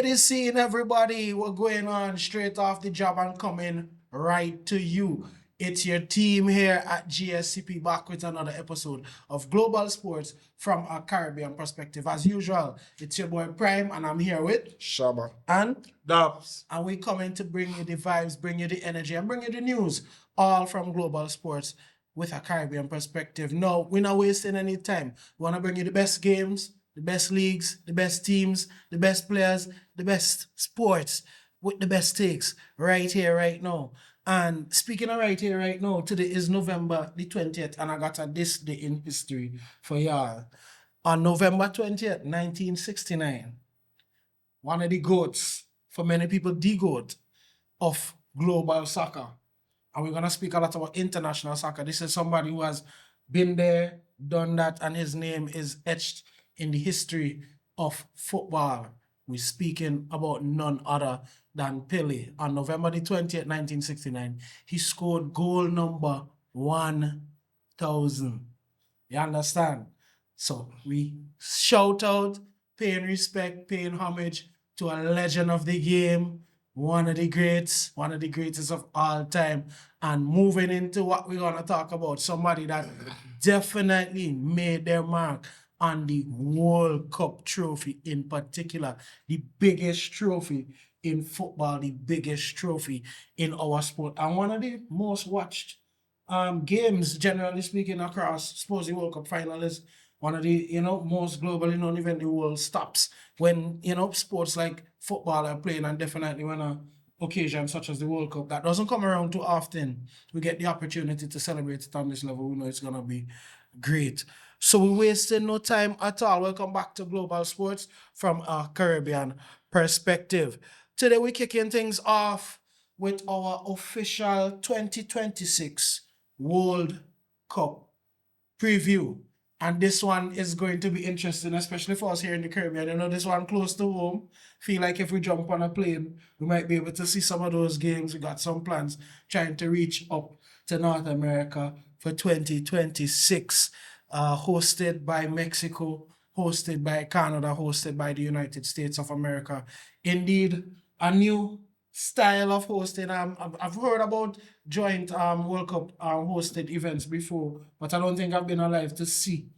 the scene, everybody. We're going on straight off the job and coming right to you. It's your team here at GSCP back with another episode of Global Sports from a Caribbean perspective. As usual, it's your boy Prime, and I'm here with Shabba. and Dubs. and we coming to bring you the vibes, bring you the energy, and bring you the news, all from Global Sports with a Caribbean perspective. No, we're not wasting any time. We want to bring you the best games, the best leagues, the best teams, the best players, the best sports with the best takes right here, right now. And speaking of right here, right now, today is November the 20th, and I got a this day in history for y'all. On November 20th, 1969, one of the goats, for many people, the goat of global soccer. And we're going to speak a lot about international soccer. This is somebody who has been there, done that, and his name is etched in the history of football. We're speaking about none other than Pele. On November the 20th, 1969, he scored goal number 1,000. You understand? So we shout out, paying respect, paying homage to a legend of the game, one of the greatest of all time. And moving into what we're going to talk about, somebody that definitely made their mark on the World Cup trophy in particular, the biggest trophy in football, the biggest trophy in our sport, and one of the most watched games, generally speaking, across, suppose the World Cup final is one of the, most globally known event the world stops when, sports like football are playing, and definitely when a occasion such as the World Cup that doesn't come around too often, we get the opportunity to celebrate it on this level. We know it's gonna be great. So we're wasting no time at all. Welcome back to Global Sports from a Caribbean perspective. Today we're kicking things off with our official 2026 World Cup preview. And this one is going to be interesting, especially for us here in the Caribbean. This one close to home. Feel like if we jump on a plane, we might be able to see some of those games. We got some plans trying to reach up to North America for 2026. Hosted by Mexico, hosted by Canada, hosted by the United States of America. Indeed, a new style of hosting. I've heard about joint World Cup hosted events before, but I don't think I've been alive to see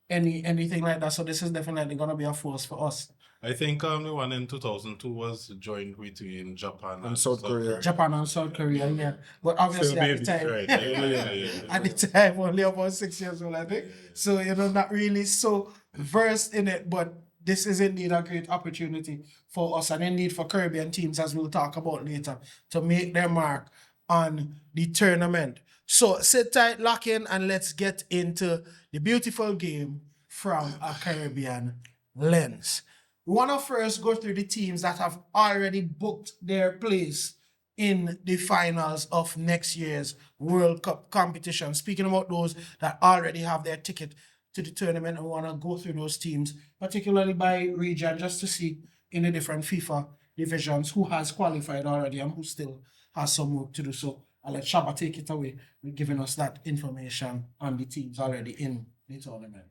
anything like that. So this is definitely gonna be a force for us. I think the one in 2002 was joined between Japan And South Korea. Japan and South Korea, yeah. But obviously Still at the babies, time, right? Yeah. at the time, only about 6 years old, I think. So, not really so versed in it, but this is indeed a great opportunity for us and indeed for Caribbean teams, as we'll talk about later, to make their mark on the tournament. So sit tight, lock in, and let's get into the beautiful game from a Caribbean lens. We want to first go through the teams that have already booked their place in the finals of next year's World Cup competition. Speaking about those that already have their ticket to the tournament, we want to go through those teams, particularly by region, just to see in the different FIFA divisions who has qualified already and who still has some work to do. So I'll let Shabba take it away with giving us that information on the teams already in the tournament.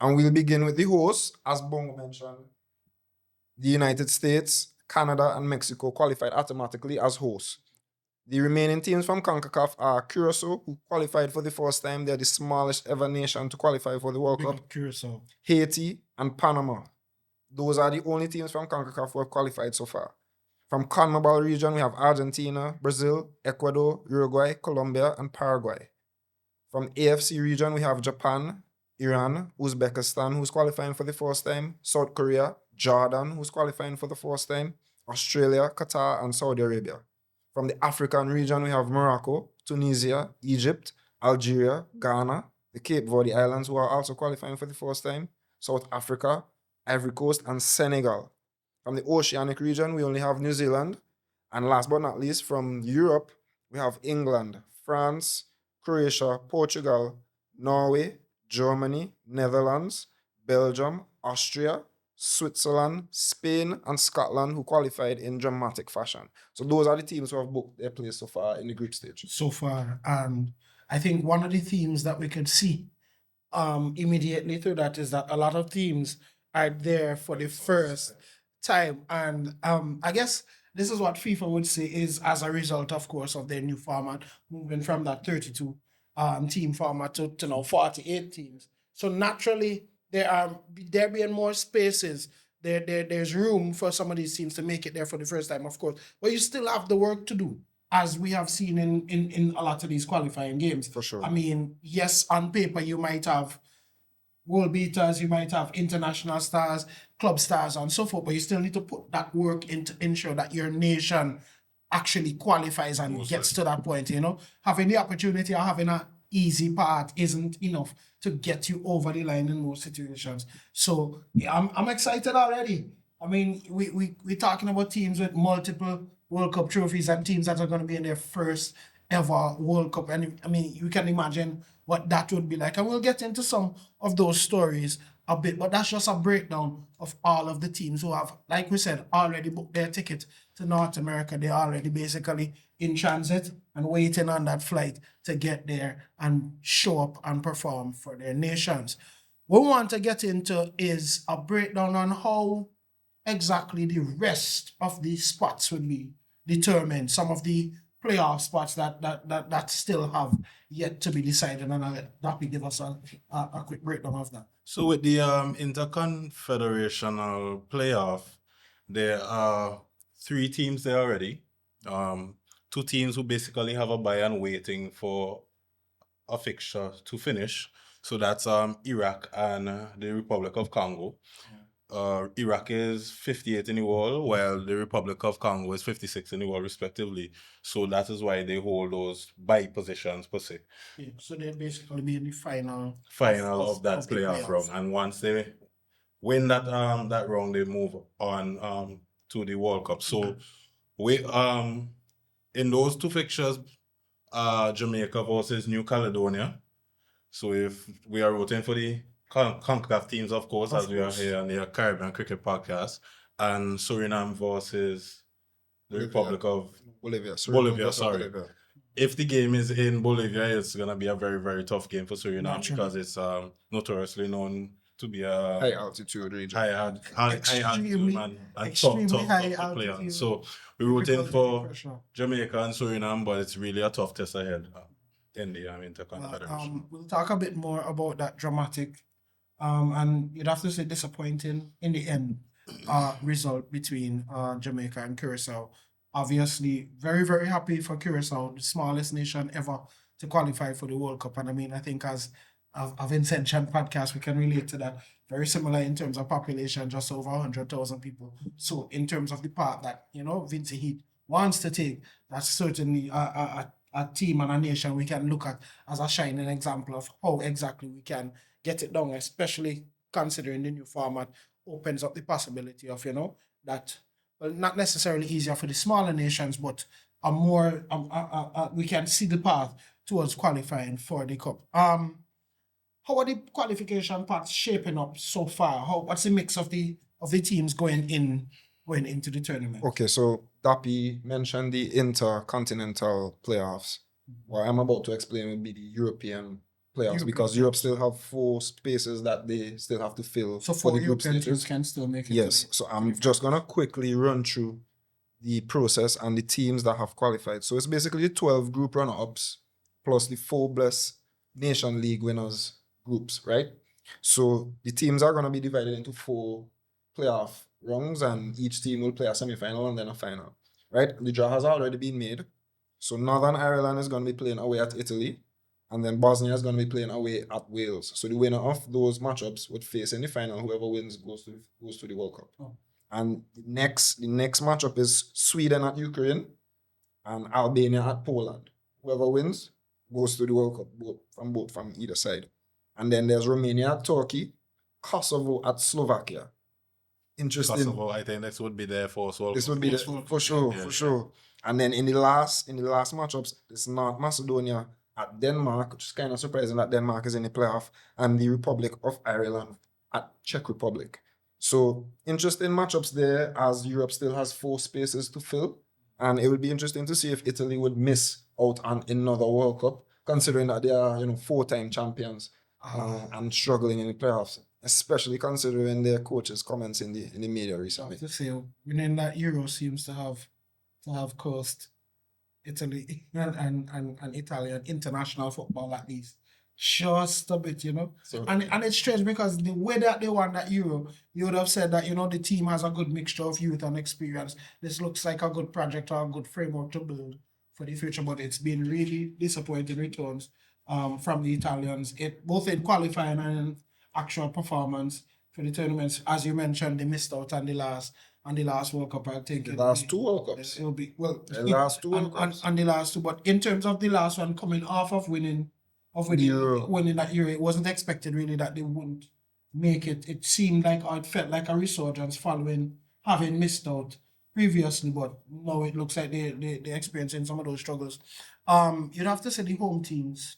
And we'll begin with the hosts, as Bongo mentioned. The United States, Canada, and Mexico qualified automatically as hosts. The remaining teams from CONCACAF are Curacao, who qualified for the first time. They're the smallest ever nation to qualify for the World Cup. Curacao. Haiti, and Panama. Those are the only teams from CONCACAF who have qualified so far. From CONMEBOL region, we have Argentina, Brazil, Ecuador, Uruguay, Colombia, and Paraguay. From AFC region, we have Japan, Iran, Uzbekistan, who's qualifying for the first time, South Korea, Jordan, who's qualifying for the first time, Australia, Qatar, and Saudi Arabia. From the African region, we have Morocco, Tunisia, Egypt, Algeria, Ghana, the Cape Verde Islands, who are also qualifying for the first time, South Africa, Ivory Coast, and Senegal. From the Oceanic region, we only have New Zealand. And last but not least, from Europe, we have England, France, Croatia, Portugal, Norway, Germany, Netherlands, Belgium, Austria, Switzerland, Spain, and Scotland, who qualified in dramatic fashion. So those are the teams who have booked their place so far in the group stage. So far, and I think one of the themes that we could see immediately through that is that a lot of teams are there for the first time. And I guess this is what FIFA would say is as a result, of course, of their new format, moving from that 32 team format to now 48 teams. So naturally, there being more spaces. There's room for some of these teams to make it there for the first time, of course. But you still have the work to do, as we have seen in a lot of these qualifying games. For sure. I mean, yes, on paper you might have world beaters, you might have international stars, club stars, and so forth, but you still need to put that work in to ensure that your nation actually qualifies and Most gets to that point, you know. Having the opportunity or having an easy path isn't enough to get you over the line in most situations. So yeah, I'm excited already. I mean, we're talking about teams with multiple World Cup trophies and teams that are going to be in their first ever World Cup. And I mean, you can imagine what that would be like. And we'll get into some of those stories a bit, but that's just a breakdown of all of the teams who have, like we said, already booked their ticket to North America. They're already basically in transit and waiting on that flight to get there and show up and perform for their nations. What we want to get into is a breakdown on how exactly the rest of the spots will be determined. Some of the playoff spots that still have yet to be decided, and I'll let Dopy give us a quick breakdown of that. So with the interconfederational playoff, there are 3 teams there already. 2 teams who basically have a bye and waiting for a fixture to finish. So that's Iraq and the Republic of Congo. Iraq is 58 in the world, while the Republic of Congo is 56 in the world, respectively. So that is why they hold those bye positions per se. Yeah, so they'll basically be in the final Of that the playoff playoffs. round, and once they win that round, they move on to the World Cup. So we in those 2 fixtures, Jamaica versus New Caledonia. So if we are rooting for the CONCACAF teams, of course, Of as we are course. here on the Caribbean Cricket Podcast, and Suriname versus the Bolivia. Republic of Bolivia. Bolivia, sorry. Bolivia. If the game is in Bolivia, it's gonna be a very, very tough game for Suriname Naturally. because it's notoriously known to be a High altitude region. high altitude Extremely- man, and extremely tough high to play on. altitude. So we're rooting Difficult for pressure. Jamaica and Suriname, but it's really a tough test ahead in the interconfederation. We'll talk a bit more about that dramatic, and you'd have to say disappointing in the end, result between Jamaica and Curacao. Obviously, very, very happy for Curacao, the smallest nation ever to qualify for the World Cup. And I mean, I think as of Incentian podcast, we can relate to that. Very similar in terms of population, just over 100,000 people. So in terms of the part that, you know, Vinci Heat wants to take, that's certainly a team and a nation we can look at as a shining example of how exactly we can get it done, especially considering the new format opens up the possibility of, you know, that, well, not necessarily easier for the smaller nations, but a more, we can see the path towards qualifying for the cup. How are the qualification paths shaping up so far? What's the mix of the teams going into the tournament? Okay, so Dapi mentioned the intercontinental playoffs. What I'm about to explain will be the European playoffs, because Europe still have 4 spaces that they still have to fill So for 4 the group European stages. teams can still make it. Yes, so I'm just gonna quickly run through the process and the teams that have qualified. So it's basically 12 group runner-ups plus the 4 Bless Nation League winners groups, right? So the teams are gonna be divided into 4 playoff rounds, and each team will play a semi-final and then a final, right? The draw has already been made. So Northern Ireland is gonna be playing away at Italy, and then Bosnia is gonna be playing away at Wales. So the winner of those matchups would face in the final. Whoever wins goes to the World Cup. Oh. And the next matchup is Sweden at Ukraine and Albania at Poland. Whoever wins goes to the World Cup, both from either side. And then there's Romania at Turkey, Kosovo at Slovakia. Interesting. Kosovo, I think this would be there for us. This would be the, for sure, Yeah. for sure. And then in the last matchups, it's North Macedonia at Denmark, which is kind of surprising that Denmark is in the playoff, and the Republic of Ireland at Czech Republic. So interesting matchups there, as Europe still has 4 spaces to fill. And it would be interesting to see if Italy would miss out on another World Cup, considering that they are, 4-time champions and struggling in the playoffs. especially considering their coaches' comments in the media I recently. have to say, winning that Euro seems to have cost Italy and Italian international football at least just a bit, you know. So And it's strange because the way that they won that Euro, you would have said that, you know, the team has a good mixture of youth and experience. This looks like a good project or a good framework to build for the future, but it's been really disappointing returns from the Italians, both in qualifying and in actual performance for the tournaments. As you mentioned, they missed out on the last World Cup. I think the it'll last be- two World Cups. It'll be well. The last two World Cups. And the last two, but in terms of the last one coming off of winning Euro. winning that Euro, it wasn't expected really that they wouldn't make it. It seemed like, or it felt like a resurgence following having missed out previously, but now it looks like they're experiencing some of those struggles. You'd have to say the home teams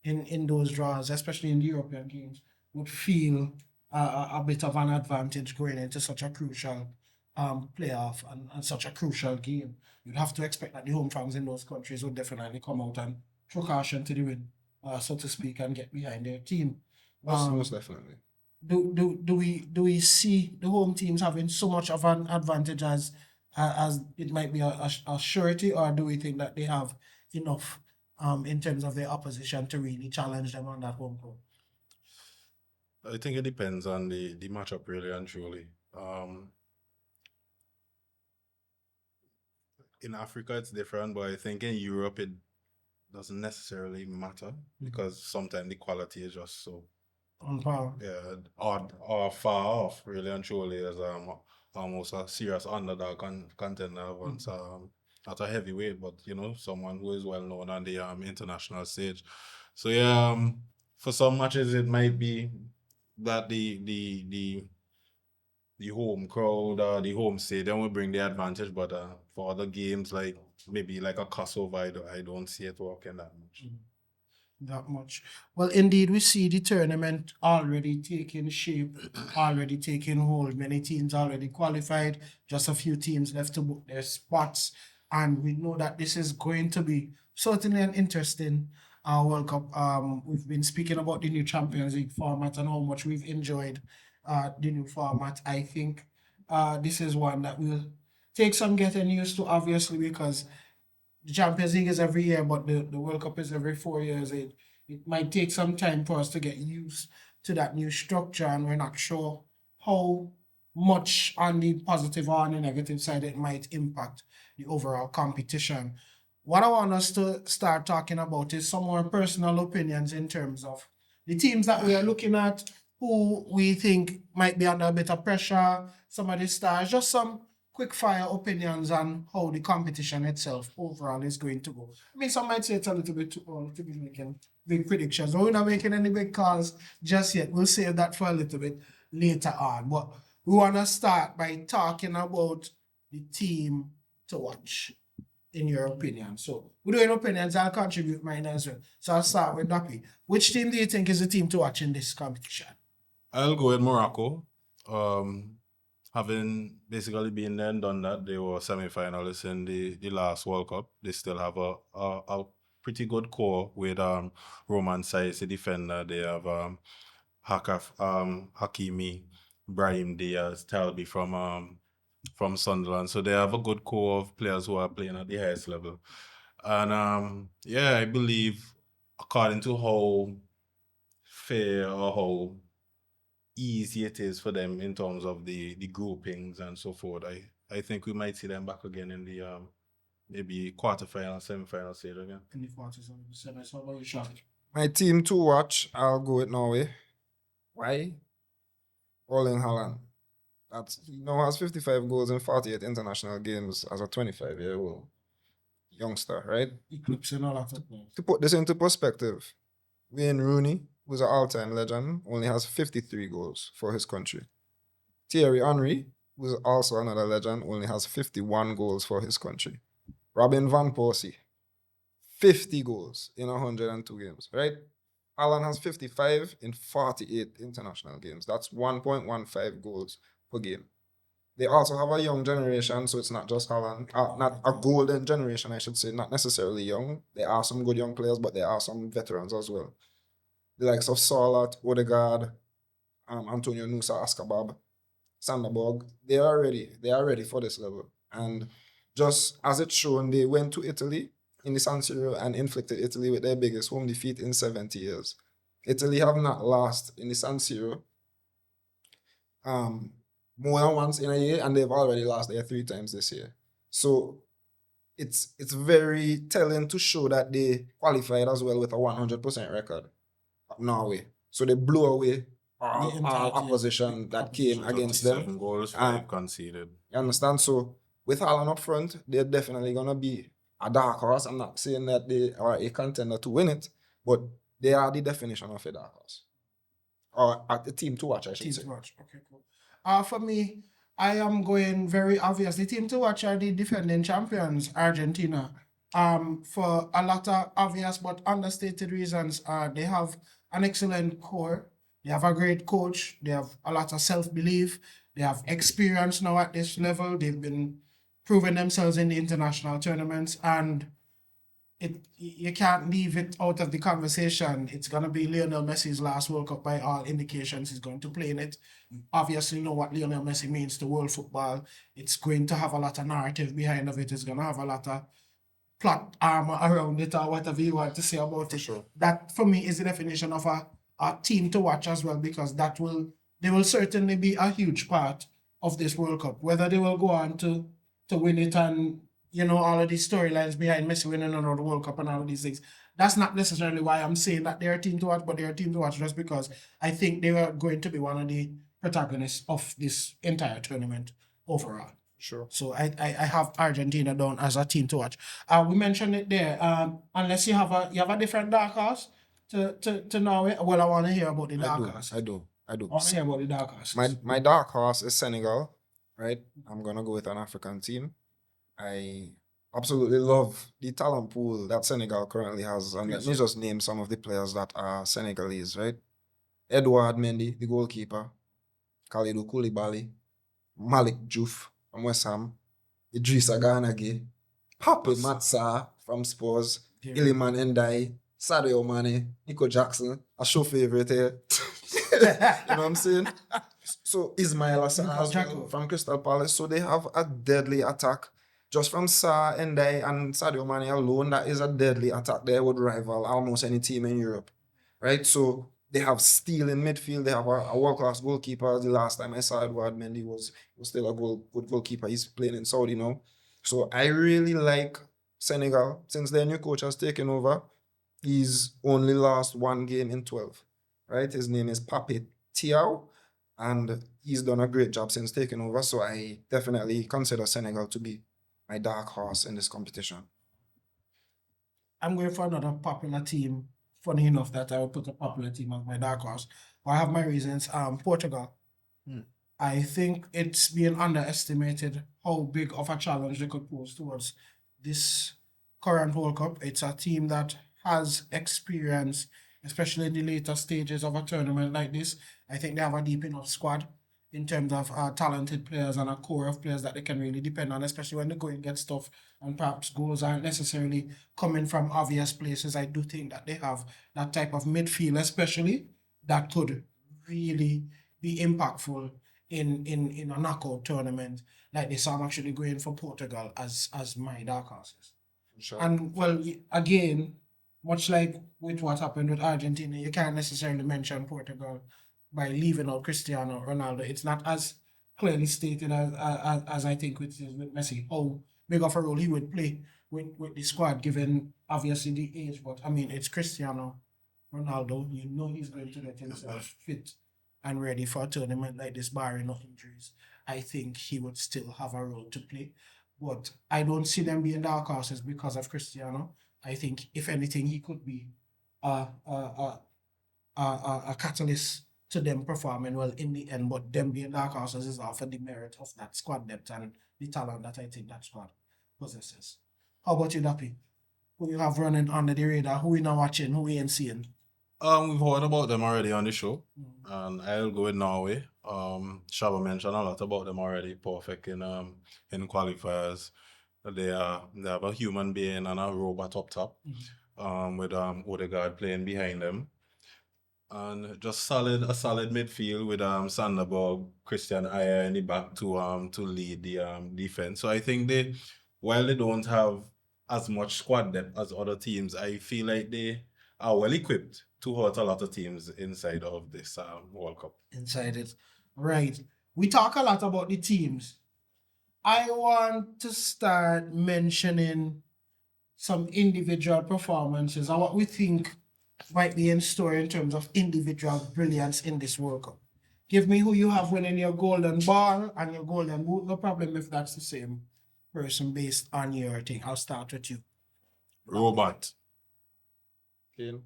in those draws, especially in the European games, would feel a bit of an advantage going into such a crucial playoff and such a crucial game. You'd have to expect that the home fans in those countries would definitely come out and throw caution to the wind, so to speak, and get behind their team. Most definitely. Do we see the home teams having so much of an advantage as it might be a surety, or do we think that they have enough in terms of their opposition to really challenge them on that home court? I think it depends on the matchup really and truly. In Africa it's different, but I think in Europe it doesn't necessarily matter because sometimes the quality is just so On par. odd or far off really and truly as almost a serious underdog contender once at a heavyweight, but you know, someone who is well known on the international stage. So yeah, for some matches it might be that the home crowd or the home stadium will bring the advantage, but for other games like maybe like a Kosovo, I don't see it working that much. That much. Well, indeed, we see the tournament already taking shape, already taking hold. Many teams already qualified, just a few teams left to book their spots. And we know that this is going to be certainly an interesting World Cup. We've been speaking about the new Champions League format and how much we've enjoyed the new format. I think this is one that will take some getting used to, obviously, because the Champions League is every year, but the World Cup is every 4 years. It might take some time for us to get used to that new structure, and we're not sure how much on the positive or on the negative side it might impact the overall competition. What I want us to start talking about is some more personal opinions in terms of the teams that we are looking at, who we think might be under a bit of pressure, some of the stars, just some quick fire opinions on how the competition itself overall is going to go. I mean, some might say it's a little bit too early to be making big predictions, but we're not making any big calls just yet. We'll save that for a little bit later on. But we want to start by talking about the team to watch, in your opinion. So we're doing opinions, I'll contribute mine as well. So I'll start with Dopy. Which team do you think is the team to watch in this competition? I'll go with Morocco. Having basically been there and done that, they were semi-finalists in the last World Cup. They still have a pretty good core with Roman Saiz, the defender. They have Hakimi, Brahim Diaz, Talbi from Sunderland. So they have a good core of players who are playing at the highest level. And yeah, I believe according to how fair or how easy it is for them in terms of the groupings and so forth, I think we might see them back again in the maybe quarterfinal, semi-final stage again. In the quarters and the semis, how about you, Sean? My team to watch, I'll go with Norway. Why? Erling Haaland. He now has 55 goals in 48 international games as a 25-year-old youngster, right? Eclipsing a lot of players. To put this into perspective, Wayne Rooney, who's an all-time legend, only has 53 goals for his country. Thierry Henry, who's also another legend, only has 51 goals for his country. Robin van Persie, 50 goals in 102 games, right? Alan has 55 in 48 international games. That's 1.15 goals per game. They also have a young generation, so it's not just Holland, not a golden generation, I should say, not necessarily young. There are some good young players, but there are some veterans as well. The likes of Salat, Odegaard, Antonio Nusa, Askabab, Sanderborg, they are ready for this level. And just as it's shown, they went to Italy in the San Siro and inflicted Italy with their biggest home defeat in 70 years. Italy have not lost in the San Siro more than once in a year, and they've already lost there 3 times this year. So it's very telling to show that they qualified as well with a 100% record. Norway. So they blew away all opposition that came against them. 7 goals, 5 conceded. You understand? So with Haaland up front, they're definitely gonna be a dark horse. I'm not saying that they are a contender to win it, but they are the definition of a dark horse. Or a team to watch, I should say. Team to watch. Okay, cool. For me, I am going very obvious. The team to watch are the defending champions, Argentina. For a lot of obvious but understated reasons, they have an excellent core. They have a great coach. They have a lot of self-belief. They have experience now at this level. They've been proving themselves in the international tournaments, and you can't leave it out of the conversation. It's gonna be Lionel Messi's last World Cup by all indications. He's going to play in it. Obviously, know what Lionel Messi means to world football. It's going to have a lot of narrative behind of it. It's gonna have a lot of plot armor around it, or whatever you want to say about it. Sure. That for me is the definition of a team to watch as well, because they will certainly be a huge part of this World Cup. Whether they will go on to win it, and all of these storylines behind Messi winning another World Cup and all of these things. That's not necessarily why I'm saying that they're a team to watch, but they're a team to watch just because I think they are going to be one of the protagonists of this entire tournament overall. Sure. So I have Argentina down as a team to watch. We mentioned it there. Unless you have a different dark horse to Norway. Well, I want to hear about the dark horse. I do. I want to hear about the dark horse. My dark horse is Senegal, right? I'm gonna go with an African team. I absolutely love the talent pool that Senegal currently has. And let me just name some of the players that are Senegalese, right? Edouard Mendy, the goalkeeper. Kalidou Koulibaly. Malik Diouf from West Ham. Idrissa Ganage. Pape Matsa from Spurs. Iliman Ndiaye. Sadio Mane. Nico Jackson. A show favorite here. You know what I'm saying? So Ismail Assar as well from Crystal Palace. So they have a deadly attack. Just from Sa, Ndiaye, and Sadio Mane alone, that is a deadly attack. They would rival almost any team in Europe, right? So they have steel in midfield. They have a world-class goalkeeper. The last time I saw Edouard Mendy was still a good goalkeeper. He's playing in Saudi now. So I really like Senegal. Since their new coach has taken over, he's only lost 1 game in 12, right? His name is Pape Thiaw, and he's done a great job since taking over. So I definitely consider Senegal to be my dark horse in this competition. I'm going for another popular team. Funny enough that I would put a popular team as my dark horse. But I have my reasons. Portugal. I think it's being underestimated how big of a challenge they could pose towards this current World Cup. It's a team that has experience, especially in the later stages of a tournament like this. I think they have a deep enough squad in terms of talented players and a core of players that they can really depend on, especially when they go and get stuff and perhaps goals aren't necessarily coming from obvious places. I do think that they have that type of midfield, especially, that could really be impactful in a knockout tournament like this. So I'm actually going for Portugal as my dark horses. Sure. And, well, again, much like with what happened with Argentina, you can't necessarily mention Portugal by leaving out Cristiano Ronaldo. It's not as clearly stated as I think with Messi, how big of a role he would play with the squad, given obviously the age. But I mean, it's Cristiano Ronaldo. He's going to get himself fit and ready for a tournament like this, barring no injuries. I think he would still have a role to play. But I don't see them being dark horses because of Cristiano. I think, if anything, he could be a catalyst to them performing well in the end, but them being dark horses is often the merit of that squad depth and the talent that I think that squad possesses. How about you, Dopy? Who you have running under the radar? Who we not watching? Who we ain't seeing? We've heard about them already on the show, and I'll go with Norway. Shabba mentioned a lot about them already. Perfect in qualifiers. They have a human being and a robot up top, with Odegaard playing behind them. And just a solid midfield with Sanderberg, Christian Ayer in the back to lead the defense. So I think while they don't have as much squad depth as other teams, I feel like they are well equipped to hurt a lot of teams inside of this World Cup. Inside it. Right. We talk a lot about the teams. I want to start mentioning some individual performances and what we think might be in store in terms of individual brilliance in this World Cup. Give me who you have winning your golden ball and your golden boot. No problem if that's the same person based on your thing. I'll start with you. Robot. Kane.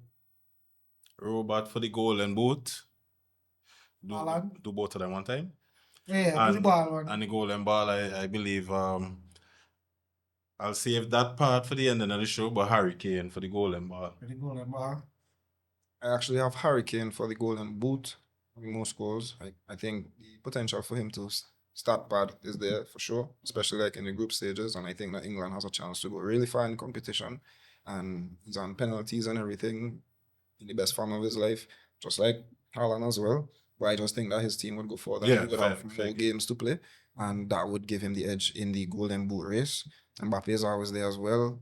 Robot for the golden boot. Alan? Do both of them one time. Yeah, who's the ball one? And the golden ball, I believe I'll save that part for the ending of the show, but Harry Kane for the golden ball. For the golden ball. I actually have Harry Kane for the golden boot, having most goals. I think the potential for him to start bad is there for sure, especially like in the group stages. And I think that England has a chance to go really far in the competition. And he's on penalties and everything in the best form of his life, just like Haaland as well. But I just think that his team would go further. Yeah, He would have more games to play, and that would give him the edge in the golden boot race. Mbappe is always there as well,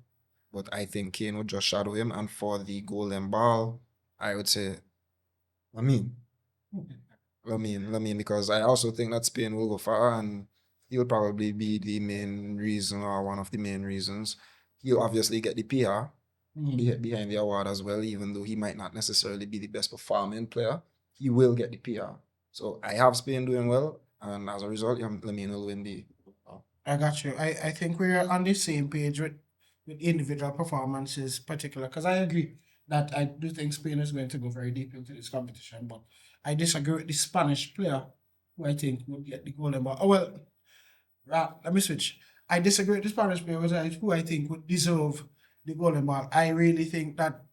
but I think Kane would just shadow him. And for the golden ball, I would say Lamine, because I also think that Spain will go far, and he'll probably be the main reason or one of the main reasons. He'll obviously get the PR behind the award as well, even though he might not necessarily be the best performing player. He will get the PR. So I have Spain doing well, and as a result, Lamine will win the. I got you. I think we're on the same page with individual performances, particular, because I agree that I do think Spain is going to go very deep into this competition, but I disagree with the Spanish player who I think would get the golden ball. Oh, well, let me switch. I disagree with the Spanish player who I think would deserve the golden ball. I really think that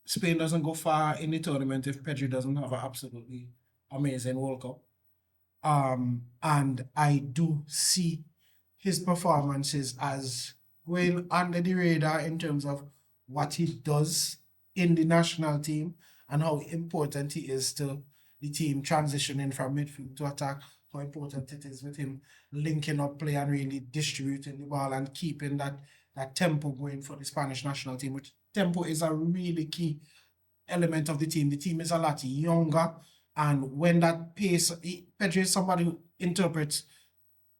Spain doesn't go far in the tournament if Pedri doesn't have an absolutely amazing World Cup. And I do see his performances as going under the radar in terms of what he does in the national team and how important he is to the team transitioning from midfield to attack, how important it is with him linking up play and really distributing the ball and keeping that tempo going for the Spanish national team, which tempo is a really key element of the team. The team is a lot younger, and when that pace, Pedri is somebody who interprets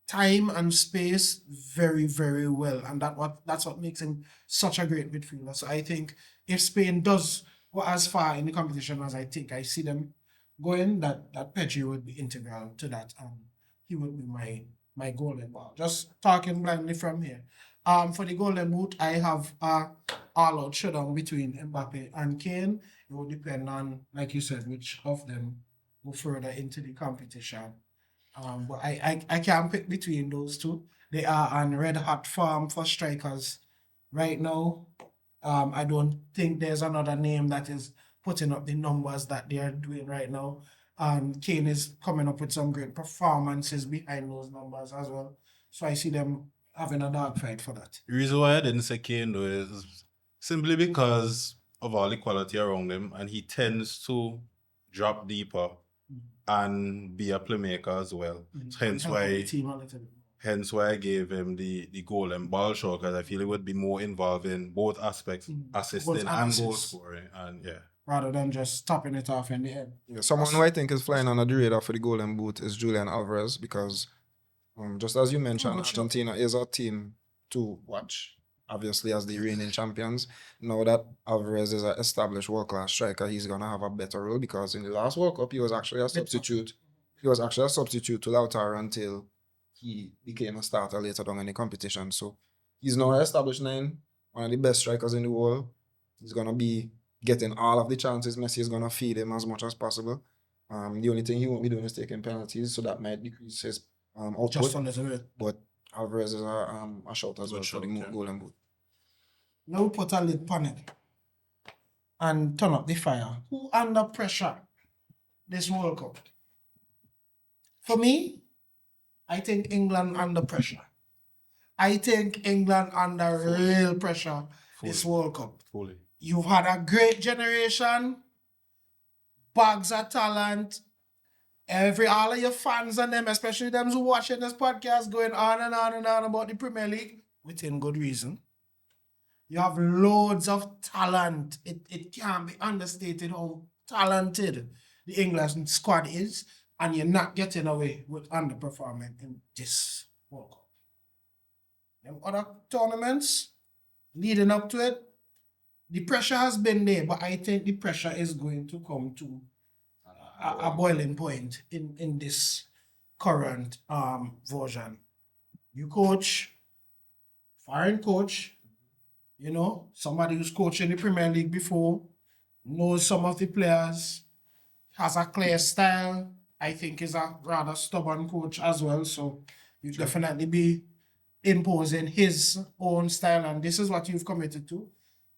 time and space very, very well, and that's what makes him such a great midfielder. So I think if Spain does go as far in the competition as I think I see them going, that Pedri would be integral to that, and he would be my golden ball. Just talking blindly from here. For the golden boot, I have all-out showdown between Mbappe and Kane. It will depend on, like you said, which of them go further into the competition. But I can't pick between those two. They are on red hot form for strikers right now. I don't think there's another name that is putting up the numbers that they are doing right now. Kane is coming up with some great performances behind those numbers as well. So I see them having a dogfight for that. The reason why I didn't say Kane though is simply because of all the quality around him, and he tends to drop deeper and be a playmaker as well. Hence why I gave him the golden ball show, because I feel he would be more involved in both aspects, assisting and goal scoring, and yeah. Rather than just topping it off in the head. Yeah, someone who I think is flying under the radar for the golden boot is Julian Alvarez, because just as you mentioned, Argentina is a team to watch, obviously, as the reigning champions. Now that Alvarez is an established world-class striker, he's going to have a better role, because in the last World Cup, he was actually a substitute. He was actually a substitute to Lautaro until he became a starter later on in the competition. So he's now an established nine, one of the best strikers in the world. He's going to be getting all of the chances. Messi is going to feed him as much as possible. The only thing he won't be doing is taking penalties, so that might decrease his output. Just a little bit. But Alvarez is a shout as well for the golden boot. Now put a lid on it and turn up the fire. Who under pressure this World Cup? For me, I think England under pressure. I think England under real pressure this World Cup. Fully. You've had a great generation, bags of talent. All of your fans and them, especially them who watching this podcast, going on and on and on about the Premier League, within good reason. You have loads of talent. It can't be understated how talented the England squad is, and you're not getting away with underperforming in this World Cup. Them other tournaments leading up to it, the pressure has been there, but I think the pressure is going to come to a boiling point in this current version. You coach, foreign coach, you know, somebody who's coached in the Premier League before, knows some of the players, has a clear style. I think is a rather stubborn coach as well. So you definitely be imposing his own style, and this is what you've committed to.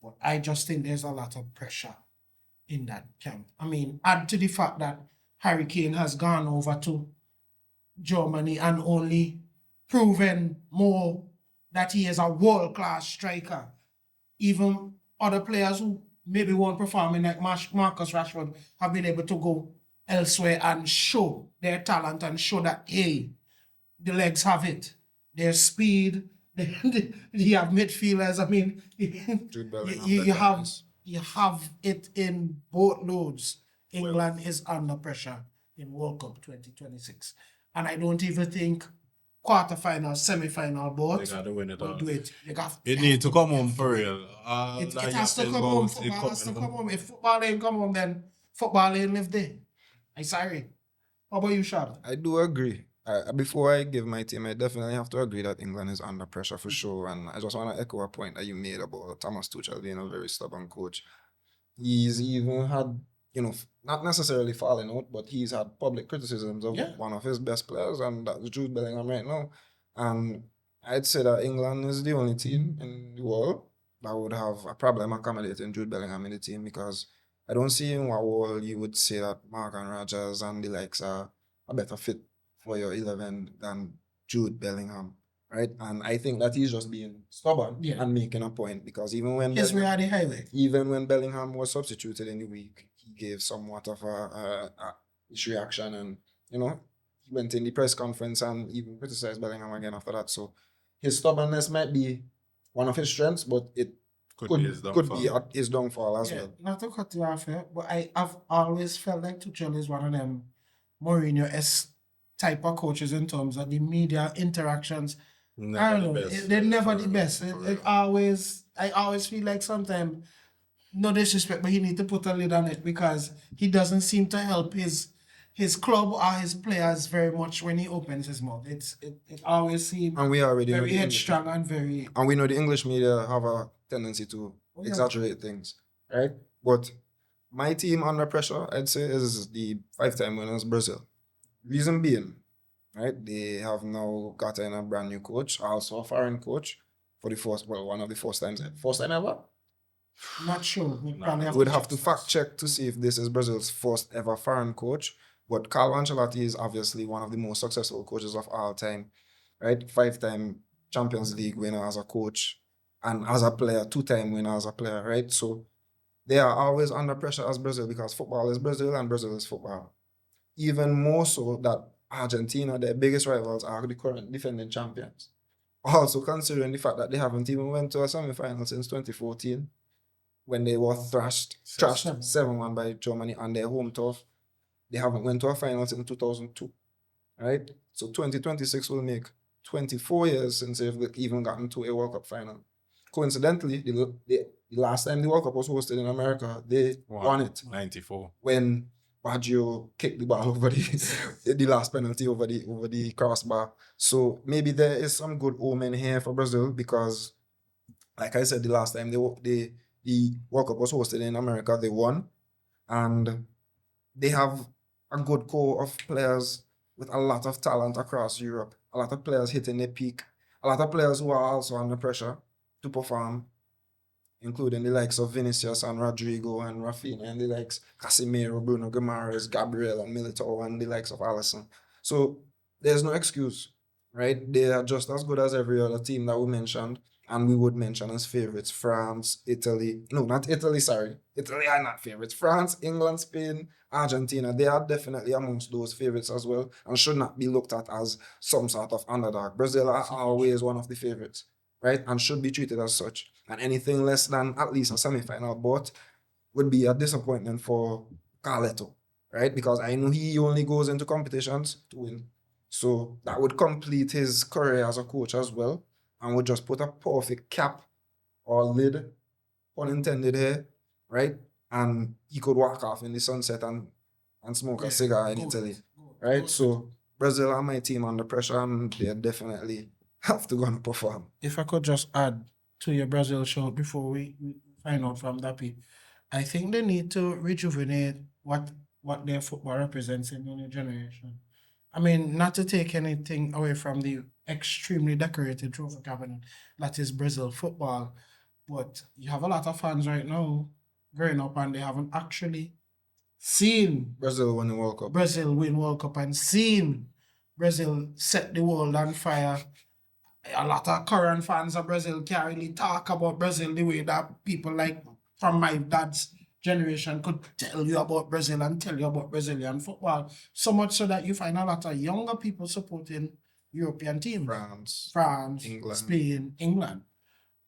But I just think there's a lot of pressure in that camp. I mean, add to the fact that Harry Kane has gone over to Germany and only proven more that he is a world-class striker. Even other players who maybe weren't performing like Marcus Rashford have been able to go elsewhere and show their talent and show that, hey, the legs have it. Their speed, you have midfielders. I mean, Jude Bellingham, you have it in both loads. England is under pressure in World Cup 2026. And I don't even think quarterfinal, semi-final They both gotta win it will all. do it. It need to come home for real. It has to come home. Football has to come home. If football ain't come home, then football ain't live there. I'm sorry. How about you, Shad? I do agree. Before I give my team, I definitely have to agree that England is under pressure for sure. And I just want to echo a point that you made about Thomas Tuchel being a very stubborn coach. He's even had, not necessarily falling out, but he's had public criticisms of one of his best players, and that's Jude Bellingham right now. And I'd say that England is the only team in the world that would have a problem accommodating Jude Bellingham in the team, because I don't see in what world you would say that Morgan Rogers and the likes are a better fit for your 11 than Jude Bellingham, right? And I think that he's just being stubborn and making a point, because even when Bellingham was substituted in the week, he gave somewhat of a reaction, and he went in the press conference and even criticized Bellingham again after that. So his stubbornness might be one of his strengths, but it could be his downfall as well. Not to cut you off here, but I've always felt like Tuchel is one of them Mourinho-esque type of coaches in terms of the media interactions. I don't know. They're never the best. I always feel like sometimes, no disrespect, but he need to put a lid on it, because he doesn't seem to help his club or his players very much when he opens his mouth. It always seems very headstrong and very. And we know the English media have a tendency to exaggerate things, right? But my team under pressure, I'd say, is the 5-time winners, Brazil. Reason being, right, they have now gotten a brand new coach, also a foreign coach, for the one of the first times ever. Not sure. We'd have to fact check to see if this is Brazil's first ever foreign coach. But Carlo Ancelotti is obviously one of the most successful coaches of all time, right? 5-time Champions League winner as a coach, and as a player, 2-time winner as a player, right? So they are always under pressure as Brazil, because football is Brazil and Brazil is football. Even more so that Argentina, their biggest rivals, are the current defending champions. Also considering the fact that they haven't even went to a semi-final since 2014, when they were trashed 7-1 by Germany on their home turf. They haven't went to a final since 2002, right? So 2026 will make 24 years since they've even gotten to a World Cup final. Coincidentally, the last time the World Cup was hosted in America, they won it. 94. When Baggio kicked the ball over the last penalty over the crossbar. So maybe there is some good omen here for Brazil, because, like I said, the last time the World Cup was hosted in America, they won, and they have a good core of players with a lot of talent across Europe. A lot of players hitting their peak. A lot of players who are also under pressure to perform, including the likes of Vinicius and Rodrigo and Rafinha, and the likes Casemiro, Bruno Guimaraes, Gabriel and Militao, and the likes of Alisson. So there's no excuse, right? They are just as good as every other team that we mentioned, And we would mention as favorites France, Italy. No, not Italy, sorry. Italy are not favorites. France, England, Spain, Argentina. They are definitely amongst those favorites as well and should not be looked at as some sort of underdog. Brazil are always one of the favorites, right? And should be treated as such. And anything less than at least a semi-final bout would be a disappointment for Carletto, right? Because I know he only goes into competitions to win. So that would complete his career as a coach as well and would just put a perfect cap or lid, pun intended here, right? And he could walk off in the sunset and smoke a cigar in Italy, right? So Brazil are my team under pressure and they definitely have to go and perform. If I could just add to your Brazil show before we find out from Dopy, I think they need to rejuvenate what their football represents in the new generation. I mean, not to take anything away from the extremely decorated trophy cabinet that is Brazil football, but you have a lot of fans right now growing up and they haven't actually seen Brazil won the World Cup. Brazil win World Cup and seen Brazil set the world on fire. A lot of current fans of Brazil can't really talk about Brazil the way that people like from my dad's generation could tell you about Brazil and tell you about Brazilian football. So much so that you find a lot of younger people supporting European teams. France, England. Spain, England.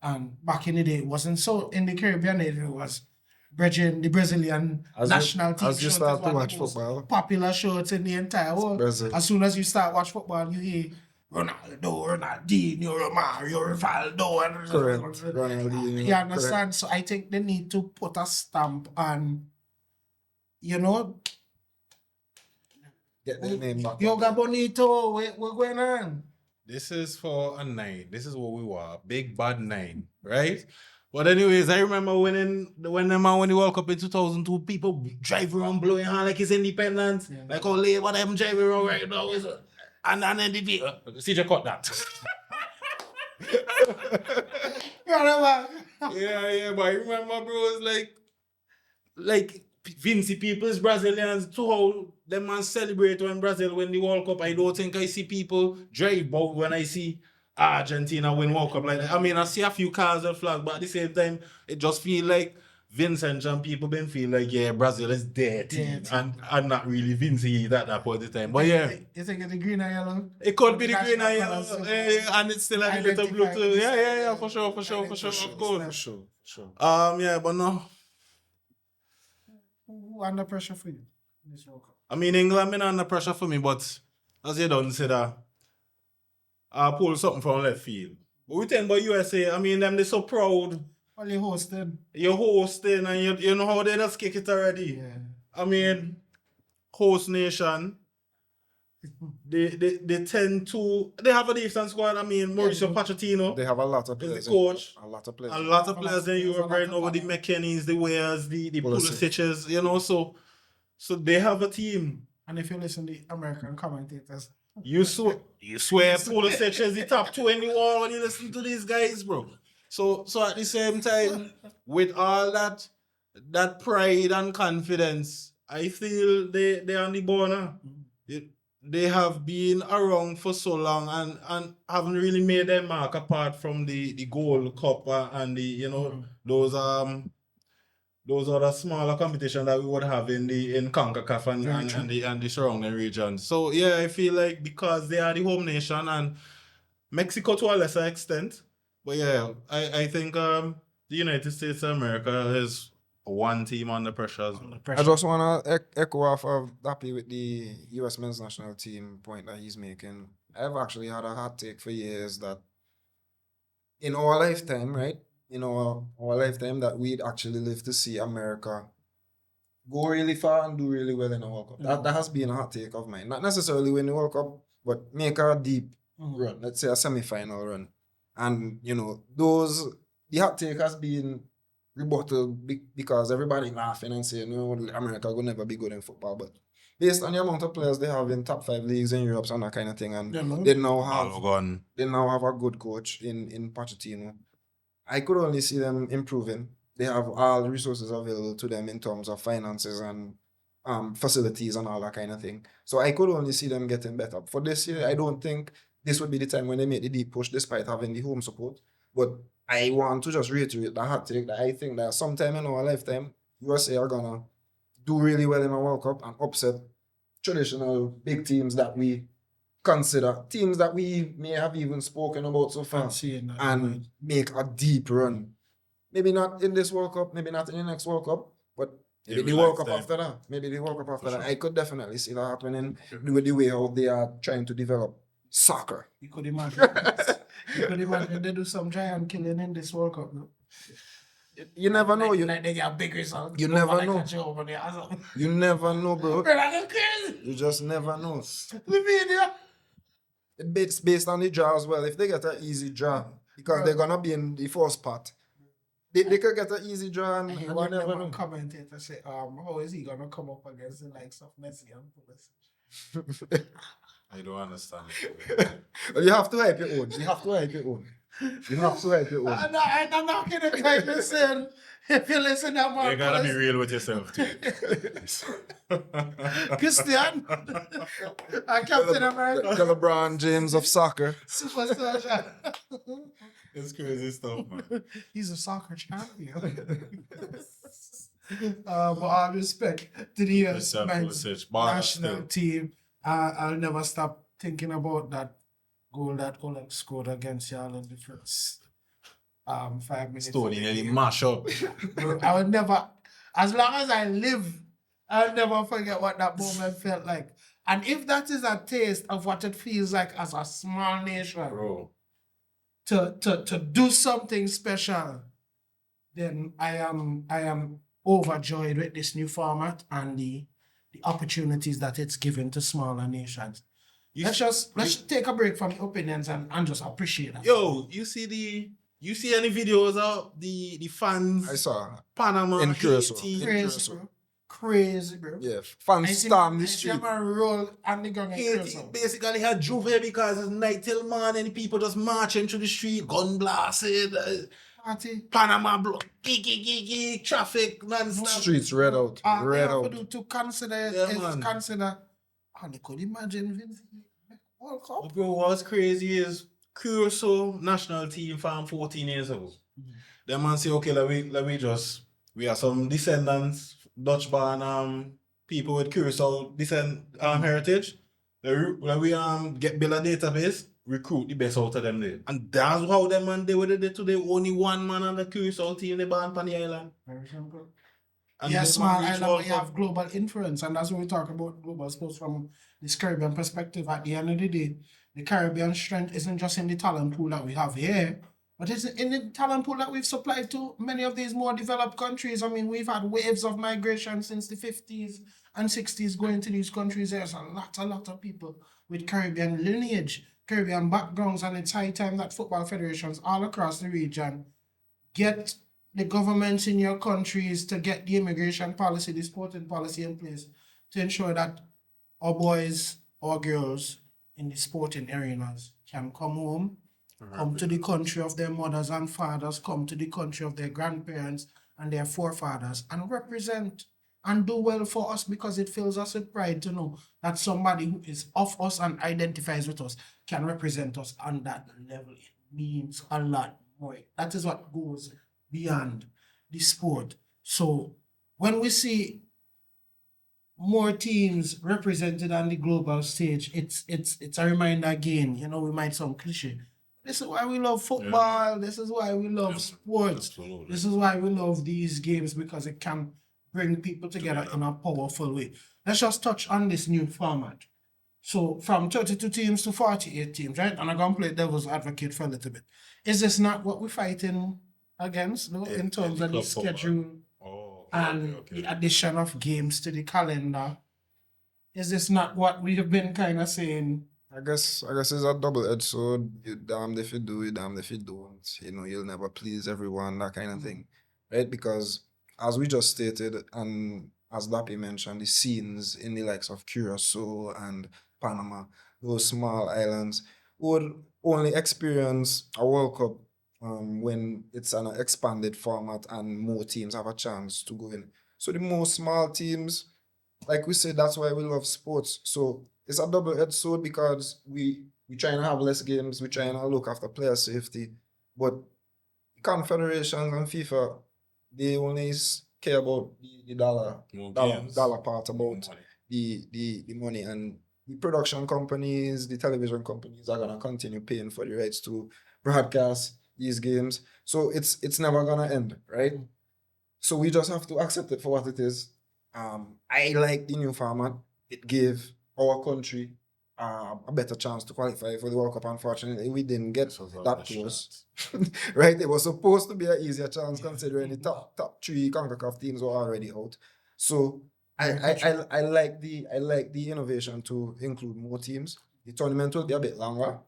And back in the day, it wasn't so. In the Caribbean, it was the Brazilian national team. As you show start is to one watch of the most football, popular shows in the entire world. Brazil. As soon as you start watch football, you hear Ronaldo, Ronaldinho, Romario, Rivaldo, and Correct. Ronaldinho, you understand? So I think they need to put a stamp on, Get their name back. Yoga Bonito, what's going on? This is for a 9. This is what we were. Big bad 9, right? But anyways, I remember when the World Cup in 2002, people drive around blowing hand like it's independence. Yeah. Like, oh, what I'm driving around right now is and then the CJ cut that. yeah, but I remember, bro, it's like Vinci people's Brazilians to how them man celebrate when Brazil win the World Cup. I don't think I see people drive bout when I see Argentina win World Cup like that. I mean, I see a few cars and flags, but at the same time, it just feel like Vincent and people been feel like, yeah, Brazil is their team. And not really Vinci at that point in time. But yeah. You think it's the green and yellow? It could be the green and National yellow. colours, And it's still a little blue too. Yeah, for sure, of course. For sure. Yeah, but no. Who under pressure for you in this World Cup? I mean, England been under pressure for me, but as you done said that, I'll pull something from left field. But we think about USA, I mean, them they so proud. Well, you're hosting. You're hosting and you know how they just kick it already. Yeah. I mean, host nation, they tend to, they have a decent squad. I mean, Mauricio Pochettino, They have a lot of is players. the coach. A lot of players. A lot of players in There's a Europe lot right of now with the talent. McKennies, the Wares, the Pulisic. Pulisic's, you know, so they have a team. And if you listen to the American commentators, You swear Pulisic is the top 2 in the world when you listen to these guys, bro. So at the same time, with all that pride and confidence, I feel they on the ball now. They have been around for so long and haven't really made their mark apart from the Gold Cup and the those are the smaller competitions that we would have in CONCACAF and the surrounding regions. So yeah, I feel like because they are the home nation and Mexico to a lesser extent. But yeah, I think the United States of America is one team under pressure as well. I just want to echo off of Dopy with the US men's national team point that he's making. I've actually had a hot take for years that in our lifetime, right? In our lifetime, that we'd actually live to see America go really far and do really well in the World Cup. That has been a hot take of mine. Not necessarily win the World Cup, but make a deep run. Let's say a semi-final run. And, the hot take has been rebutted because everybody laughing and saying, no, America will never be good in football. But based on the amount of players they have in top 5 leagues in Europe and that kind of thing, and they now have a good coach in Pochettino, I could only see them improving. They have all the resources available to them in terms of finances and facilities and all that kind of thing. So I could only see them getting better. For this year, I don't think this would be the time when they make the deep push despite having the home support. But I want to just reiterate the hot take that I think that sometime in our lifetime, USA are gonna do really well in a World Cup and upset traditional big teams that we consider, teams that we may have even spoken about so far, and make a deep run. Maybe not in this World Cup, maybe not in the next World Cup, but maybe Every the World Cup lifetime. after that. Maybe the World Cup after that. sure. I could definitely see that happening with the way how they are trying to develop soccer. You could imagine. You could imagine they do some giant killing in this World Cup, no? You never know. Like they get big results. You never like know. a show over there or something. You never know, bro. Bro, that's crazy. You just never know. The video. It's based on the draw as well. If they get an easy draw, because they're gonna be in the first part, they could get an easy draw and you never know. Commentator say, how is he gonna come up against the likes of Messi and Pulisic? I don't understand. Well, you have to hype your own. You have to hype your own. You have to hype your own. I'm not gonna try to listen. If you listen to my You gotta be real with yourself too. Christian, Captain America, The LeBron James of soccer. superstar. It's crazy stuff, man. He's a soccer champion. But all respect to the US Mr. men's Pulisic, bar national still. team. I'll never stop thinking about that goal that Oleg scored against y'all in the first 5 minutes. Stony nearly mash up. Bro, I would never, as long as I live, I'll never forget what that moment felt like. And if that is a taste of what it feels like as a small nation, Bro. to do something special, then I am overjoyed with this new format and the opportunities that it's given to smaller nations. Let's take a break from the opinions and just appreciate that. Yo, you see any videos of the fans? I saw Panama, in Curacao. Haiti. Crazy, bro. Yeah, fans storm the street. I roll and the gun in Haiti Curacao. basically had Juve because it's night till morning, people just marching through the street, gun blasted, Party. Panama block, traffic, non-stop. Streets red out. Red All out. to consider Yeah, is man. consider. And you could imagine Vince World Cup. Bro, what's crazy is Curacao national team from 14 years ago. The man say, okay, we are some descendants, Dutch born people with Curacao heritage. Let we build a database, recruit the best out of them there. And that's how them man they were there today. Only one man on the Curacao team they born on the island. Very simple. And Yeah, they small reach island, World but you Cup. have global influence, and that's what we talk about global sports from this Caribbean perspective. At the end of the day, the Caribbean strength isn't just in the talent pool that we have here, but it's in the talent pool that we've supplied to many of these more developed countries. I mean, we've had waves of migration since the 50s and 60s going to these countries. There's a lot of people with Caribbean lineage, Caribbean backgrounds, and it's high time that football federations all across the region get the governments in your countries to get the immigration policy, the sporting policy in place to ensure that our boys or girls in the sporting arenas can come home, come to the country of their mothers and fathers, come to the country of their grandparents and their forefathers and represent and do well for us, because it fills us with pride to know that somebody who is of us and identifies with us can represent us on that level. It means a lot more. That is what goes beyond the sport. So when we see more teams represented on the global stage, it's a reminder again, we might sound cliche. This is why we love football. This is why we love sports. Absolutely. This is why we love these games, because it can bring people together in a powerful way. Let's just touch on this new format. So from 32 teams to 48 teams, right? And I'm going to play devil's advocate for a little bit. Is this not what we're fighting against, no? In terms of the club football. schedule Oh, and okay. the addition of games to the calendar? Is this not what we have been kind of saying? I guess it's a double-edged sword. You damned if you do, you damned if you don't. You'll never please everyone, that kind of thing. Right? Because as we just stated, and as Dopy mentioned, the scenes in the likes of Curacao and Panama, those small islands, would only experience a World Cup when it's an expanded format and more teams have a chance to go in. So the more small teams, like we said, that's why we love sports. So it's a double-edged sword, because we trying to have less games, we trying to look after player safety, but confederations and FIFA, they only care about the More dollar games, part more about money. the money, and the production companies, the television companies are gonna continue paying for the rights to broadcast these games. So it's never gonna end, right? So we just have to accept it for what it is. I like the new format. It gave our country a better chance to qualify for the World Cup. Unfortunately, we didn't get This was our that best close. shot. Right? It was supposed to be an easier chance considering the top three CONCACAF teams were already out. So I like the innovation to include more teams. The tournament will be a bit longer.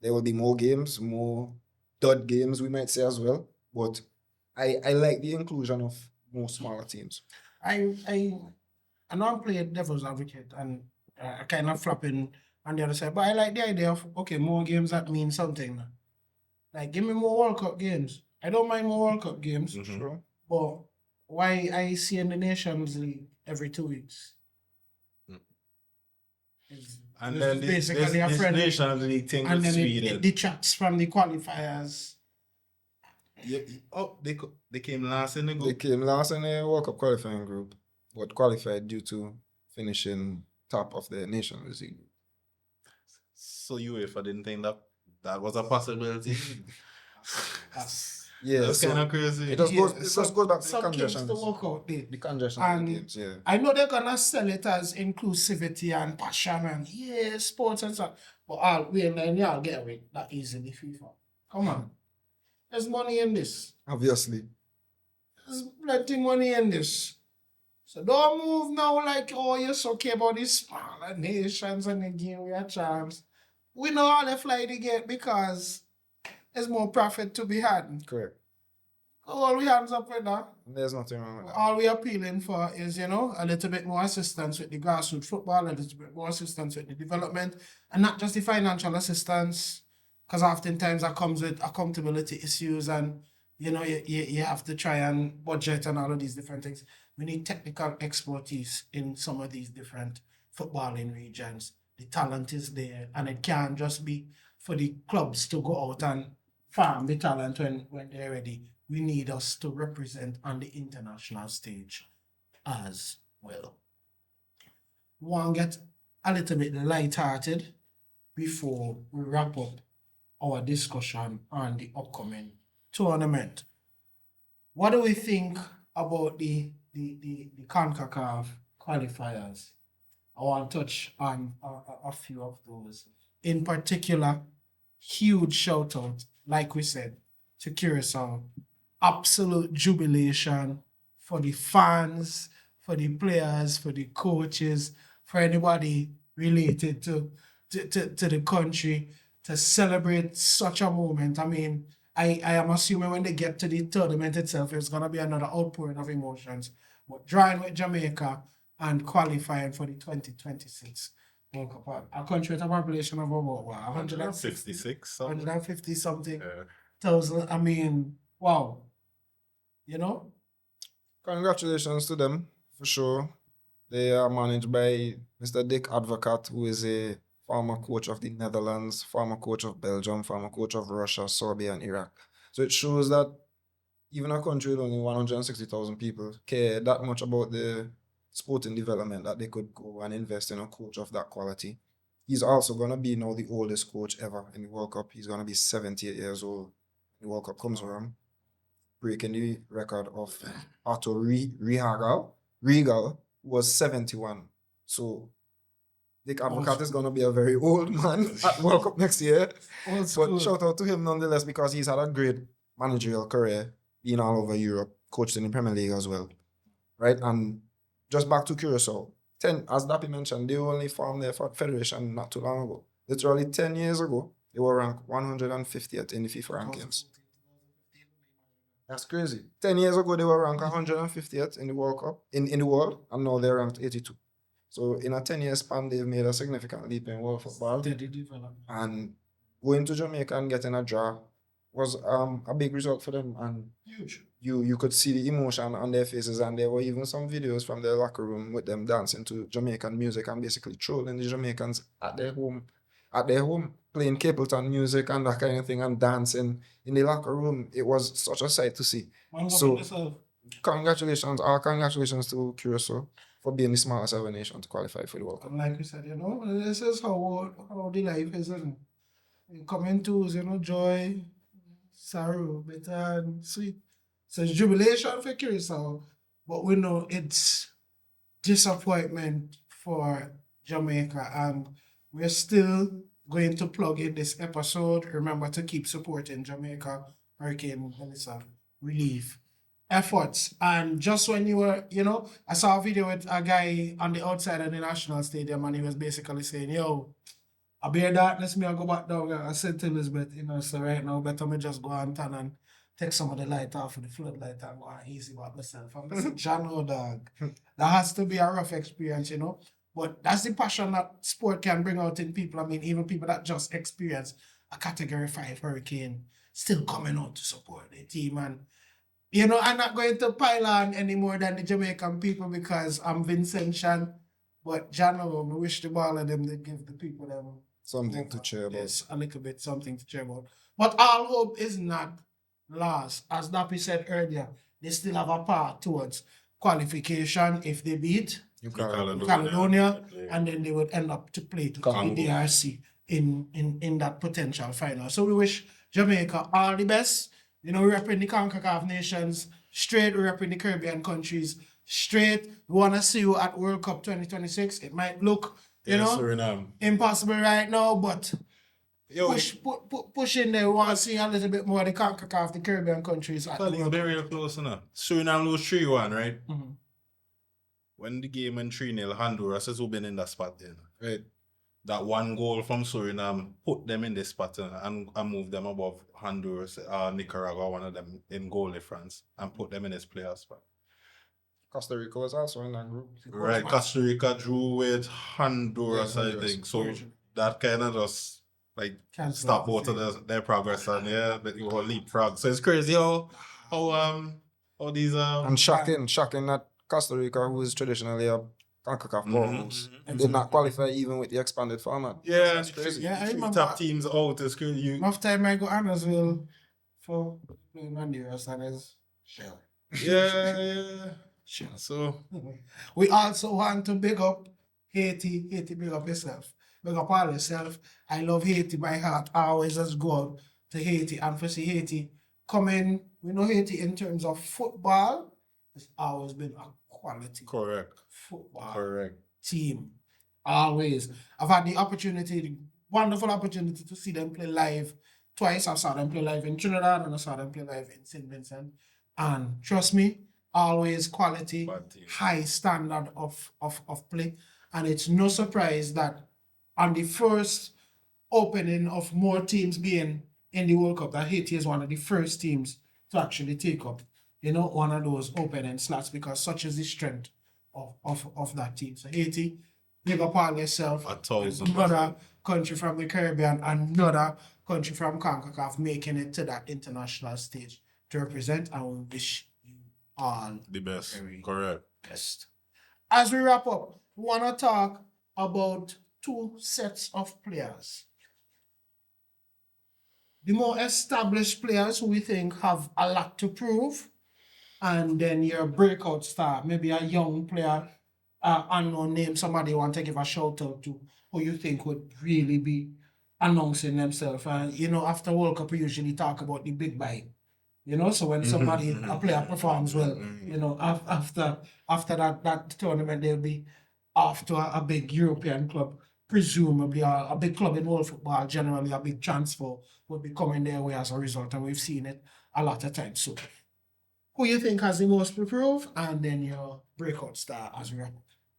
There will be more games, more dud games, we might say as well. But I like the inclusion of more smaller teams. I know I'm playing devil's advocate and I kind of flopping on the other side, but I like the idea of okay, more games that mean something. Like give me more World Cup games. I don't mind more World Cup games, Mhm. Sure. but why I see in the Nations League every 2 weeks? Mm. It's- And it's then basically a this friendly, Nations League thing and with then Sweden. it detracts from the qualifiers. Oh, they came last in the They group. came last in the World Cup qualifying group, but qualified due to finishing top of the Nations League. So UEFA didn't think that was a possibility. Yeah, That's so kind of crazy. it just goes it some- just goes back to the some kinks congestion. to work out there. The congestion of And the games, yeah. I know they're gonna sell it as inclusivity and passion and yeah, sports and stuff. But y'all get away that easily, FIFA. Come on. There's money in this. Obviously. There's plenty money in this. So don't move now like, oh, you're so care about these smaller nations and the game we a chance. We know how they fly the gate because there's more profit to be had. Correct. All we hands up with that. There's nothing wrong with that. All we appealing for is, a little bit more assistance with the grassroots football, a little bit more assistance with the development, and not just the financial assistance, because oftentimes that comes with accountability issues and, you have to try and budget and all of these different things. We need technical expertise in some of these different footballing regions. The talent is there, and it can't just be for the clubs to go out and farm the talent when they're ready. We need us to represent on the international stage as well. Want to get a little bit light-hearted before we wrap up our discussion on the upcoming tournament. What do we think about the CONCACAF qualifiers? I want to touch on a few of those. In particular, huge shout out, like we said, to Curacao. Absolute jubilation for the fans, for the players, for the coaches, for anybody related to the country to celebrate such a moment. I mean, I am assuming when they get to the tournament itself, it's going to be another outpouring of emotions. But drawing with Jamaica and qualifying for the 2026 World Cup, a country with a population of about what, 160? 166. 150 something Yeah. thousand. I mean, wow. Congratulations to them, for sure. They are managed by Mr. Dick Advocat, who is a former coach of the Netherlands, former coach of Belgium, former coach of Russia, Serbia, and Iraq. So it shows that even a country with only 160,000 people care that much about the sporting development that they could go and invest in a coach of that quality. He's also going to be now the oldest coach ever in the World Cup. He's going to be 78 years old. The World Cup comes around, breaking the record of Otto Regal was 71. So Dick Advocat is going to be a very old man at World Cup next year. But shout out to him nonetheless because he's had a great managerial career, being all over Europe, coached in the Premier League as well. Right? And just back to Curacao. As Dopy mentioned, they only formed their federation not too long ago. Literally 10 years ago, they were ranked 150th in the FIFA rankings. That's crazy. 10 years ago, they were ranked 150th in the World Cup, in the world, and now they're ranked 82. So in a 10-year span, they've made a significant leap in world football. And going to Jamaica and getting a draw was a big result for them. And Huge. You could see the emotion on their faces, and there were even some videos from their locker room with them dancing to Jamaican music and basically trolling the Jamaicans at their home at their home, playing Capleton music and that kind of thing and dancing in the locker room. It was such a sight to see. So, congratulations, all congratulations to Curacao for being the smallest ever nation to qualify for the World Cup. And like we said, this is how the life is, isn't it? You come in twos, joy, sorrow, bitter and sweet. So it's jubilation for Curacao, but we know it's disappointment for Jamaica, and we're still going to plug in this episode. Remember to keep supporting Jamaica Hurricane Melissa relief efforts. And just when you were, I saw a video with a guy on the outside of the National Stadium, and he was basically saying, yo, I bear darkness, me I go back down. I said to Elizabeth, so right now, better me just go and turn and take some of the light off of the floodlight and go and easy about myself. I'm just John, dog. That has to be a rough experience, But that's the passion that sport can bring out in people. I mean, even people that just experience a Category 5 hurricane still coming out to support the team. And, I'm not going to pile on any more than the Jamaican people because I'm Vincent Shan. But John, I wish the ball of them to give the people them something to cheer about. Yes, a little bit something to cheer about. But all hope is not lost. As Dopy said earlier, they still have a path towards qualification if they beat Caledonia, and then they would end up to play the DRC in that potential final. So we wish Jamaica all the best. We're repping the CONCACAF nations straight, we're repping the Caribbean countries straight. We want to see you at World Cup 2026. It might look, impossible right now, but push in there. We want to see a little bit more of the CONCACAF, the Caribbean countries. Very close enough. Suriname lose 3-1, right? Mm-hmm. When the game went 3-0, Honduras has been in that spot then, right? That one goal from Suriname put them in the spot and moved them above Honduras, Nicaragua, one of them in goal difference, and put them in his player spot. Costa Rica was also in that group. Right, Costa Rica drew with Honduras, I think. So that kind of just stop both of their progress and you will leapfrog. So it's crazy how these and shocking that Costa Rica, who is traditionally a CONCACAF powerhouse, did not qualify even with the expanded format. Yeah, that's crazy. Yeah, I remember. Top teams out. It's crazy. Enough time I go Annersville for playing Honduras and it's shell. Yeah. So we also want to big up Haiti. Haiti, big up yourself. Big up all yourself. I love Haiti by heart. I always just go to Haiti and for see Haiti come in. We know Haiti in terms of football. It's always been a quality football team. Always. I've had the wonderful opportunity to see them play live twice. I saw them play live in Trinidad and I saw them play live in St. Vincent. And trust me, always quality, high standard of play. And it's no surprise that on the first opening of more teams being in the World Cup, that Haiti is one of the first teams to actually take up, one of those opening slots because such is the strength of that team. So Haiti, big up all yourself. Another country from the Caribbean, another country from CONCACAF making it to that international stage to represent, and we wish you all the best. Correct. Best. As we wrap up, we want to talk about two sets of players. The more established players who we think have a lot to prove, and then your breakout star, maybe a young player, unknown name, somebody you want to give a shout out to, who you think would really be announcing themselves. And, after World Cup, we usually talk about the big buy. So when somebody, a player performs well, after that tournament, they'll be off to a big European club, presumably a big club in world football, generally a big transfer will be coming their way as a result, and we've seen it a lot of times. So who you think has the most to prove, and then your breakout star as well.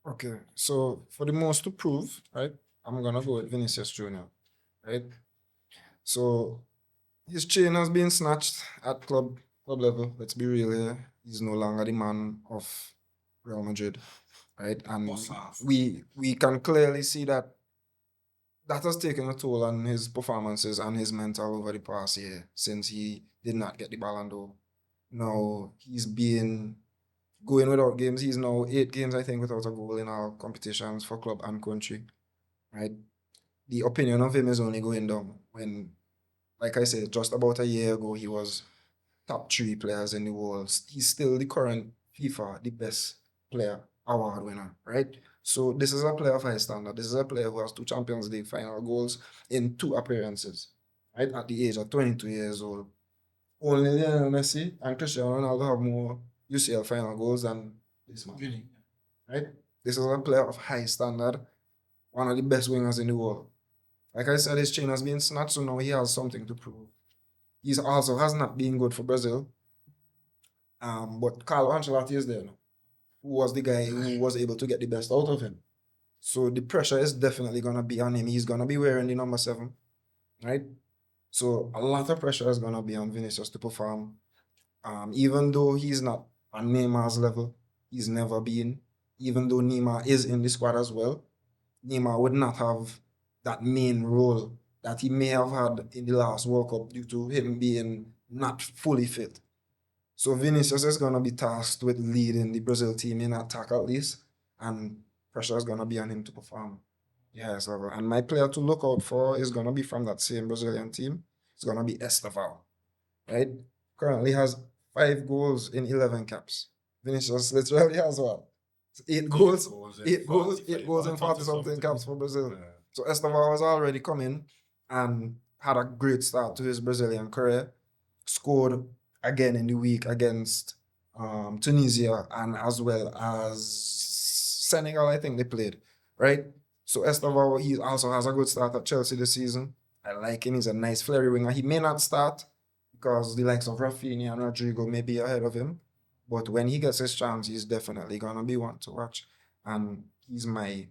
Okay, so for the most to prove, right, I'm going to go with Vinicius Jr., right? So his chain has been snatched at club level. Let's be real here. He's no longer the man of Real Madrid, right? And we can clearly see that has taken a toll on his performances and his mental over the past year since he did not get the Ballon d'Or. Now he's been going without games. He's now 8 games, I think, without a goal in all competitions for club and country, right? the opinion of him is only going down when, like I said, just about a year ago, he was top 3 players in the world. He's still the current FIFA, the best player award winner, right? So this is a player of high standard. This is a player who has 2 Champions League final goals in 2 appearances, right? At the age of 22 years old. Only Lionel Messi and Cristiano Ronaldo have more UCL final goals than this man, Really. right? This is a player of high standard, one of the best wingers in the world. Like I said, his chain has been snatched, so now he has something to prove. He also has not been good for Brazil. But Carlo Ancelotti is there now, who was the guy who was able to get the best out of him. So the pressure is definitely gonna be on him. He's gonna be wearing the number 7, right? So a lot of pressure is gonna be on Vinicius to perform. Even though he's not on Neymar's level, he's never been. Even though Neymar is in the squad as well, Neymar would not have that main role that he may have had in the last World Cup due to him being not fully fit. So Vinicius is going to be tasked with leading the Brazil team in attack at least, and pressure is going to be on him to perform. Yes, and my player to look out for is going to be from that same Brazilian team. It's going to be Esteval, right? Currently has 5 goals in 11 caps. Vinicius literally has what? 8 goals, 8 goals and 40 something caps for Brazil. Yeah. So Esteval was already coming and had a great start to his Brazilian career. Scored again in the week against Tunisia and as well as Senegal, I think they played, right? So Esteval, he also has a good start at Chelsea this season. I like him. He's a nice flary winger. He may not start because the likes of Rafinha and Rodrigo may be ahead of him. But when he gets his chance, he's definitely going to be one to watch. And he's my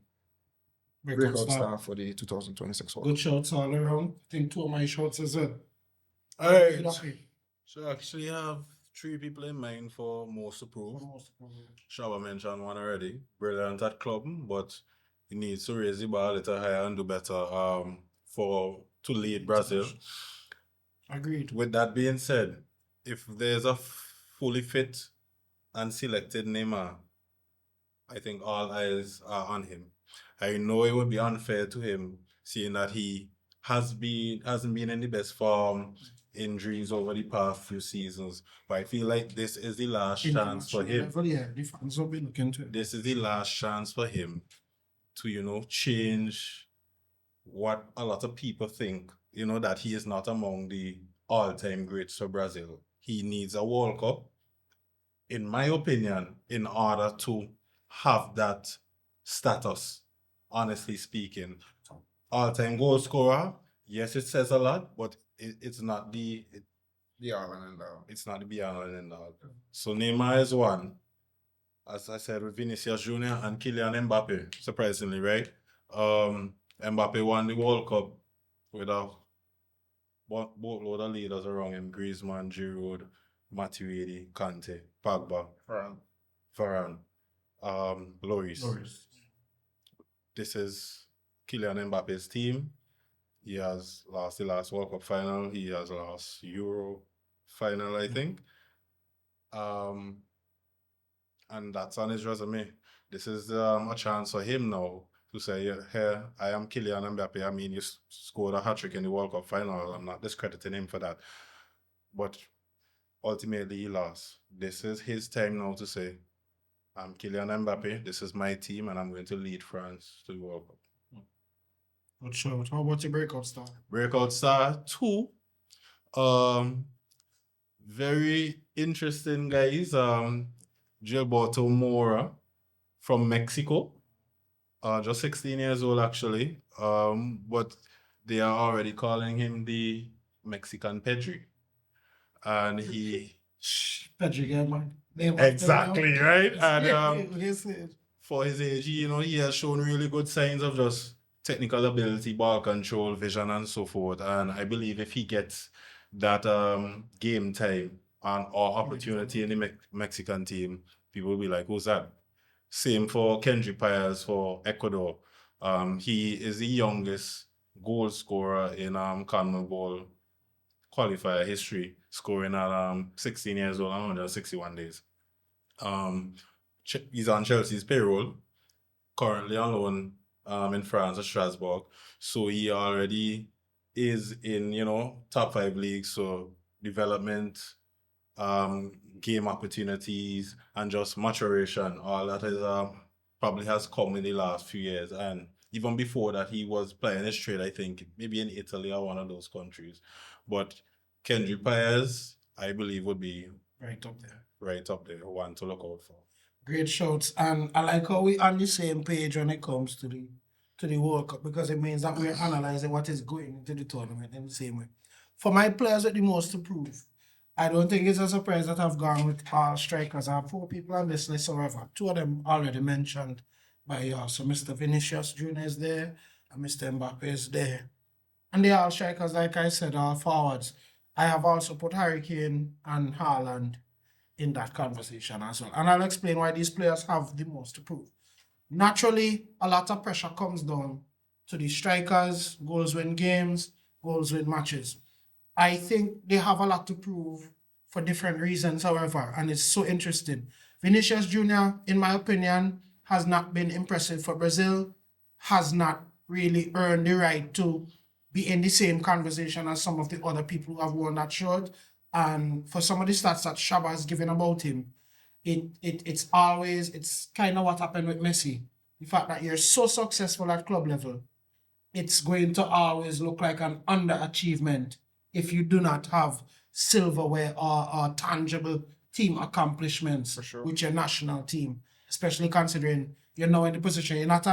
breakout star for the 2026 World Cup. Good shots all around. I think 2 of my shots as well. All right. Lucky. So I actually have 3 people in mind for most approved. Shabba mentioned one already. Brilliant at club, but he needs to raise the bar a little higher and do better to lead Brazil. Agreed. With that being said, if there's a fully fit and selected Neymar, I think all eyes are on him. I know it would be unfair to him, seeing that he hasn't been in the best form, injuries over the past few seasons. But I feel like this is the last chance for him. Yeah, the fans will be looking to it. This is the last chance for him to, change what a lot of people think, that he is not among the all-time greats for Brazil. He needs a World Cup, in my opinion, in order to have that status, honestly speaking. All-time goal scorer, yes, it says a lot, but it's not the all and end all. It's not the be all and end all. So Neymar is one. As I said, with Vinicius Jr. and Kylian Mbappe, surprisingly, right? Mbappe won the World Cup with a boatload of leaders around him: Griezmann, Giroud, Matuidi, Kante, Pogba, Varane, Lloris. This is Kylian Mbappe's team. He has lost the last World Cup final. He has lost Euro final, I think. And that's on his resume. This is a chance for him now to say, "Here, I am Kylian Mbappe. I mean, you scored a hat-trick in the World Cup final. I'm not discrediting him for that. But ultimately, he lost. This is his time now to say, I'm Kylian Mbappe. This is my team, and I'm going to lead France to the World Cup." Good shout. How about your breakout star? Breakout star 2. Very interesting guys. Gilberto Mora from Mexico. Just 16 years old actually. But they are already calling him the Mexican Pedri. And he Pedri again, man. exactly right. And Yes. for his age, he has shown really good signs of just technical ability, ball control, vision, and so forth. And I believe if he gets that game time or opportunity in the Mexican team, people will be like, "Who's that?" Same for Kendrick Pires for Ecuador. He is the youngest goal scorer in CONMEBOL qualifier history, scoring at 16 years old and 161 days. He's on Chelsea's payroll, currently on loan in France at Strasbourg. So he already is in, top 5 leagues. So development, game opportunities, and just maturation, all that is probably has come in the last few years. And even before that, he was playing his trade, I think, maybe in Italy or one of those countries. But Kendrick Paez, I believe, would be Right up there. right up there, one to look out for. Great shouts. And I like how we on the same page when it comes to the World Cup, because it means that we're analyzing what is going into the tournament in the same way. For my players with the most to prove, I don't think it's a surprise that I've gone with all strikers. I have 4 people on this list, however. 2 of them already mentioned by you. So Mr. Vinicius Jr. is there and Mr. Mbappe is there. And they are all strikers, like I said, are forwards. I have also put Harry Kane and Haaland in that conversation as well. And I'll explain why these players have the most to prove. Naturally, a lot of pressure comes down to the strikers, goals win games, goals win matches. I think they have a lot to prove for different reasons, however, and it's so interesting. Vinicius Jr., in my opinion, has not been impressive for Brazil, has not really earned the right to be in the same conversation as some of the other people who have worn that shirt. And for some of the stats that Shabba has given about him, it's kind of what happened with Messi. The fact that you're so successful at club level, it's going to always look like an underachievement if you do not have silverware or tangible team accomplishments For sure. with your national team, especially considering you're now in the position you're not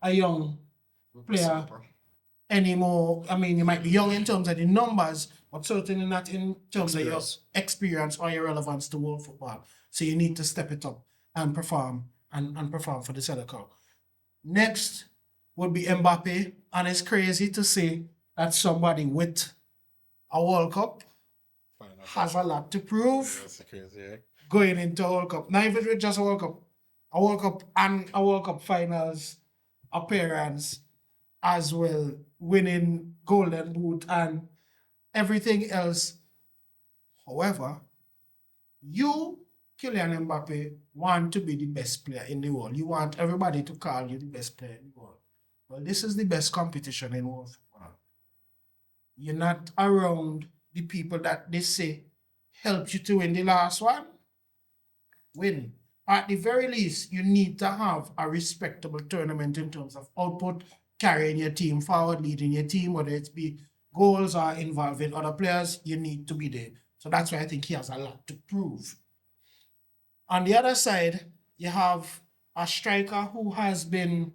a young player anymore. I mean, you might be young in terms of the numbers, but certainly not in terms of your experience or your relevance to world football. So you need to step it up and perform and perform for the Senegal. Next would be Mbappe, and it's crazy to say that somebody with a World Cup has a lot to prove That's crazy, eh? going into a World Cup. Not even with just a World Cup and a World Cup finals appearance as well, winning Golden Boot and everything else. However, you, Kylian Mbappe, want to be the best player in the world. You want everybody to call you the best player in the world. Well, this is the best competition in world football. You're not around the people that they say helped you to win the last one. Win. At the very least, you need to have a respectable tournament in terms of output, carrying your team forward, leading your team, whether it's be goals or involving other players, you need to be there. So that's why I think he has a lot to prove. On the other side, you have a striker who has been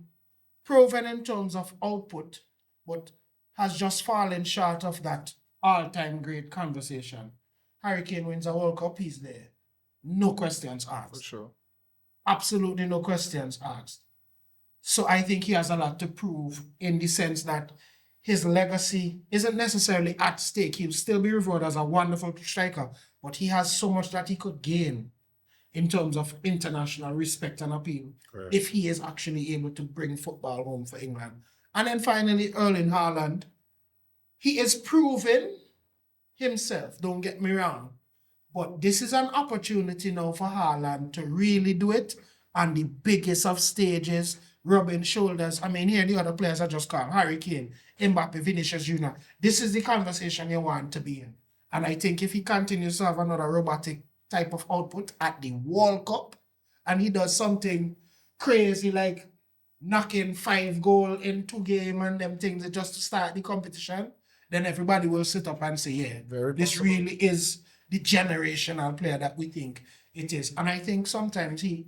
proven in terms of output, but has just fallen short of that all-time great conversation. Harry Kane wins a World Cup, he's there. No questions asked. For sure. Absolutely no questions asked. So I think he has a lot to prove in the sense that his legacy isn't necessarily at stake. He'll still be revered as a wonderful striker, but he has so much that he could gain in terms of international respect and appeal. Correct. If he is actually able to bring football home for England. And then finally, Erling Haaland. He is proving himself, don't get me wrong. But this is an opportunity now for Haaland to really do it on the biggest of stages, rubbing shoulders. I mean, here the other players are just called Harry Kane, Mbappe, Vinicius Jr. This is the conversation you want to be in. And I think if he continues to have another robotic type of output at the World Cup, and he does something crazy like knocking 5 goals in 2 games and them things just to start the competition, then everybody will sit up and say, yeah, Very this possible. really is the generational player that we think it is. And I think sometimes he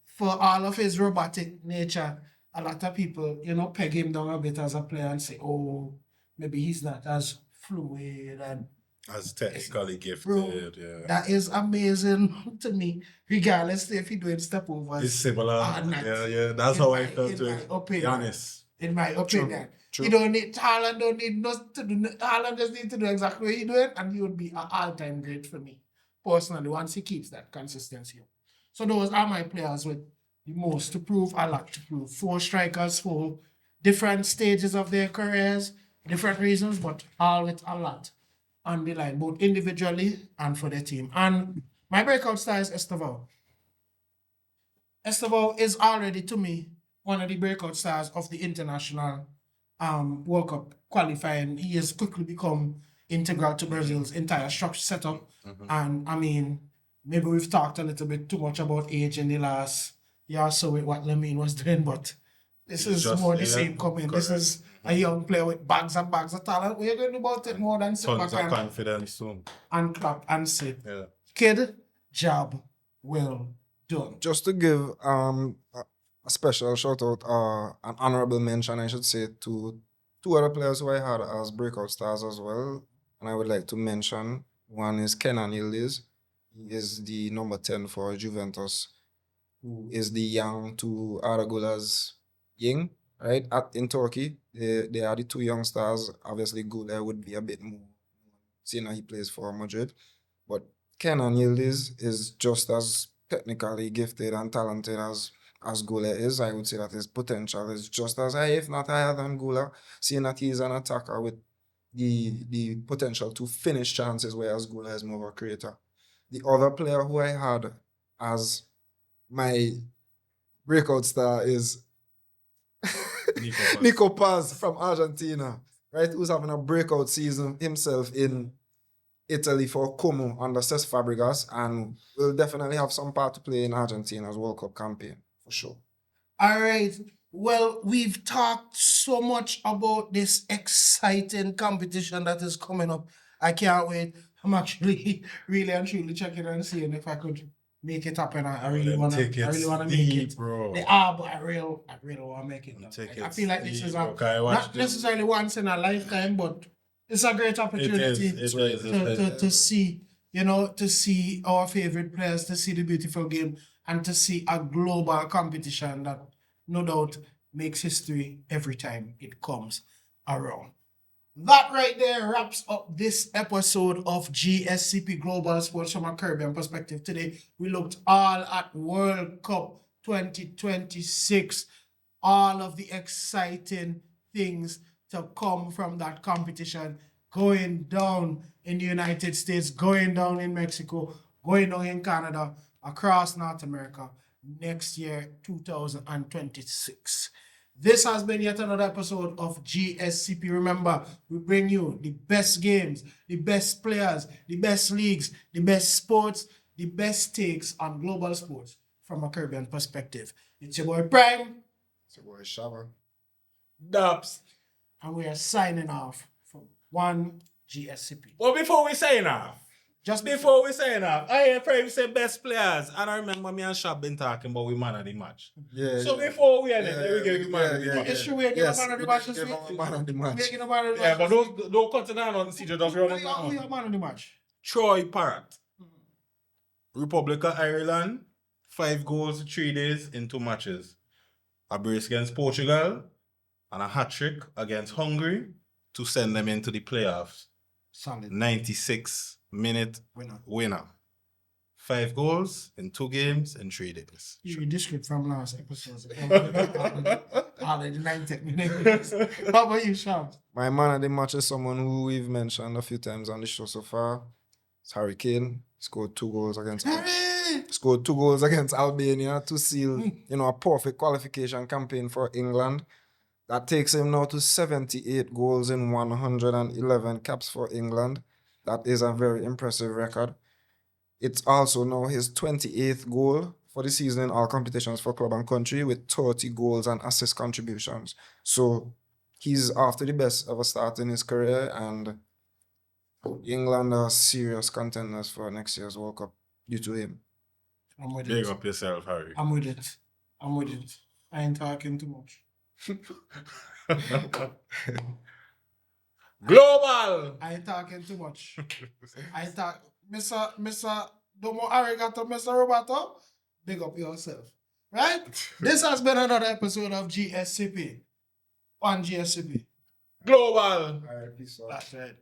for all of his robotic nature, a lot of people, peg him down a bit as a player and say, oh, maybe he's not as fluid and As technically gifted, bro, yeah. that is amazing to me, regardless if he's doing step overs. It's similar. or not. Yeah. That's In how my- I felt in with my opinion. Giannis. In my opinion. True. Haaland don't need to do, Haaland just need to do exactly what he's doing, and he would be an all-time great for me, personally, once he keeps that consistency. So those are my players with the most to prove, a lot to prove. 4 strikers for different stages of their careers, different reasons, but all with a lot on the line, both individually and for the team. And my breakout star is Estevao. Estevao is already, to me, one of the breakout stars of the international World Cup qualifying. He has quickly become integral to Brazil's entire structure setup. And I mean, maybe we've talked a little bit too much about age in the last year or so with what Lamine was doing, but this It's is just- more the yeah, same coming. This correct. is a young player with bags and bags of talent. We're going to do about it more than sit Tons back of confidence soon. and clap and sit. Yeah. Kid, job well done. Just to give a special shout out, an honorable mention, I should say, to two other players who I had as breakout stars as well. And I would like to mention one is Kenan Yildiz. He is the number 10 for Juventus, who is the young to Arda Ying, right? In Turkey, they are the two young stars. Obviously, Gula would be a bit more, seeing that he plays for Madrid. But Kenan Yildiz is just as technically gifted and talented as Gula is. I would say that his potential is just as high, if not higher than Gula, seeing that he's an attacker with the potential to finish chances, whereas Gula is more of a creator. The other player who I had as my breakout star is Nico Paz. Nico Paz from Argentina, right? Who's having a breakout season himself in Italy for Como under Cesc Fabregas, and will definitely have some part to play in Argentina's World Cup campaign, for sure. All right. Well, we've talked so much about this exciting competition that is coming up. I can't wait. I'm actually really and truly checking and seeing if I could make it happen. I really Them wanna tickets make deep, it. bro. They are, but I really wanna make it. Them Like, I tickets feel like this deep, is bro. Can I watch not them? necessarily once in a lifetime, but it's a great opportunity to see, to see our favorite players, to see the beautiful game, and to see a global competition that no doubt makes history every time it comes around. That right there wraps up this episode of GSCP Global Sports from a Caribbean perspective. Today, we looked all at World Cup 2026, all of the exciting things to come from that competition, going down in the United States, going down in Mexico, going down in Canada, across North America next year, 2026. This has been yet another episode of GSCP. Remember, we bring you the best games, the best players, the best leagues, the best sports, the best takes on global sports from a Caribbean perspective. It's your boy Prime, It's your boy Shabba. Dubs. and we are signing off from one GSCP. Well, before we sign off, Just before we sign off, I hear Prime say best players, and I remember me and Shab been talking about we man of the match. Yeah. So yeah. before we end Yeah, it, we give you man of the yeah, match. It's true, we're Yes, getting a man of the we match did this give week. him a man of the match. We're getting a man of the Yeah, match. but don't cut it down on CJ, just run it We are down. man of the match. Troy Parrott, Republic of Ireland, 5 goals, 3 days in 2 matches. A brace against Portugal and a hat-trick against Hungary to send them into the playoffs. Solid. 96-minute Winner. winner. 5 goals in 2 games in 3 days. You read the script from last episode. Already 90 minutes. How about you, Shab? My man of the match is someone who we've mentioned a few times on the show so far. It's Harry Kane. Scored 2 goals against Albania to seal, a perfect qualification campaign for England. That takes him now to 78 goals in 111 caps for England. That is a very impressive record. It's also now his 28th goal for the season in all competitions for club and country, with 30 goals and assist contributions. So he's after the best ever start in his career, and England are serious contenders for next year's World Cup due to him. I'm with Big it. up yourself, Harry. I'm with it. I ain't talking too much. Global! I ain't talking too much. Mr. Domo Arigato, Mr. Roberto. Big up yourself. Right? This has been another episode of GSCP. On GSCP. Global! All right, peace out. That's right.